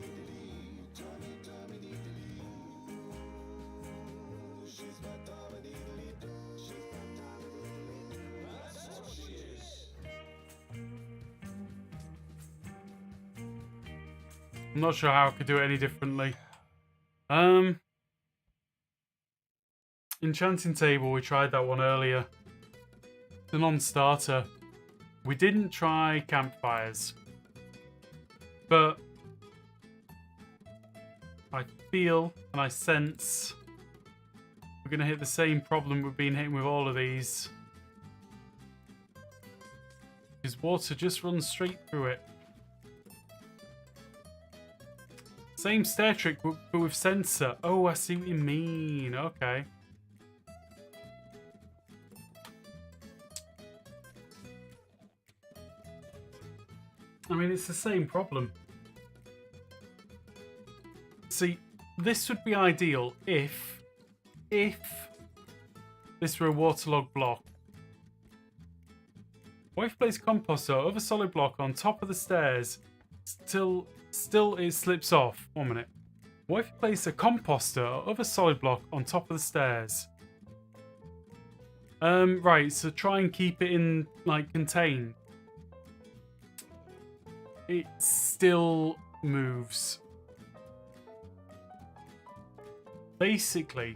I'm not sure how I could do it any differently. Enchanting table, we tried that one earlier. The non-starter. We didn't try campfires. But I feel and I sense we're going to hit the same problem we've been hitting with all of these. Because water just runs straight through it. Same stair trick, but with sensor. Oh, I see what you mean. Okay. I mean, it's the same problem. See, this would be ideal if this were a waterlogged block. What if you place composter over solid block on top of the stairs? Still it slips off. 1 minute. What if you place a composter over solid block on top of the stairs? Right, so try and keep it in, like, contained. It still moves. Basically,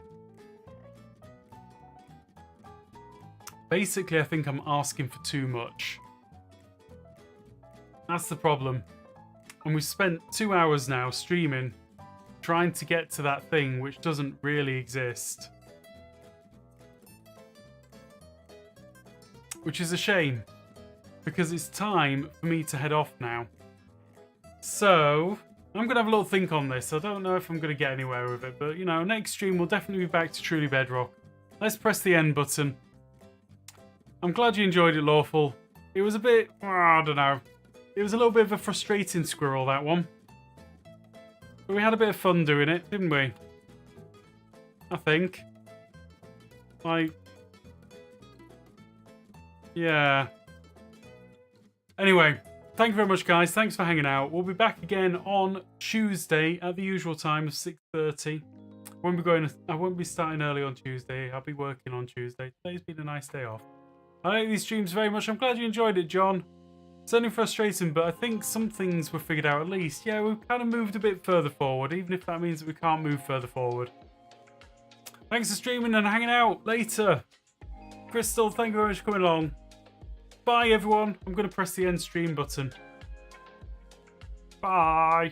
I think I'm asking for too much. That's the problem. And we've spent 2 hours now streaming, trying to get to that thing which doesn't really exist. Which is a shame, because it's time for me to head off now. So, I'm going to have a little think on this. I don't know if I'm going to get anywhere with it, but, you know, next stream we'll definitely be back to Truly Bedrock. Let's press the end button. I'm glad you enjoyed it, Lawful. It was a bit, I don't know. It was a little bit of a frustrating squirrel, that one. But we had a bit of fun doing it, didn't we? I think. Like, yeah. Anyway, thank you very much, guys. Thanks for hanging out. We'll be back again on Tuesday at the usual time of 6:30. I won't be starting early on Tuesday. I'll be working on Tuesday. Today's been a nice day off. I like these streams very much. I'm glad you enjoyed it, John. Certainly frustrating, but I think some things were figured out at least. Yeah, we've kind of moved a bit further forward, even if that means that we can't move further forward. Thanks for streaming and hanging out. Later. Crystal, thank you very much for coming along. Bye, everyone. I'm going to press the end stream button. Bye.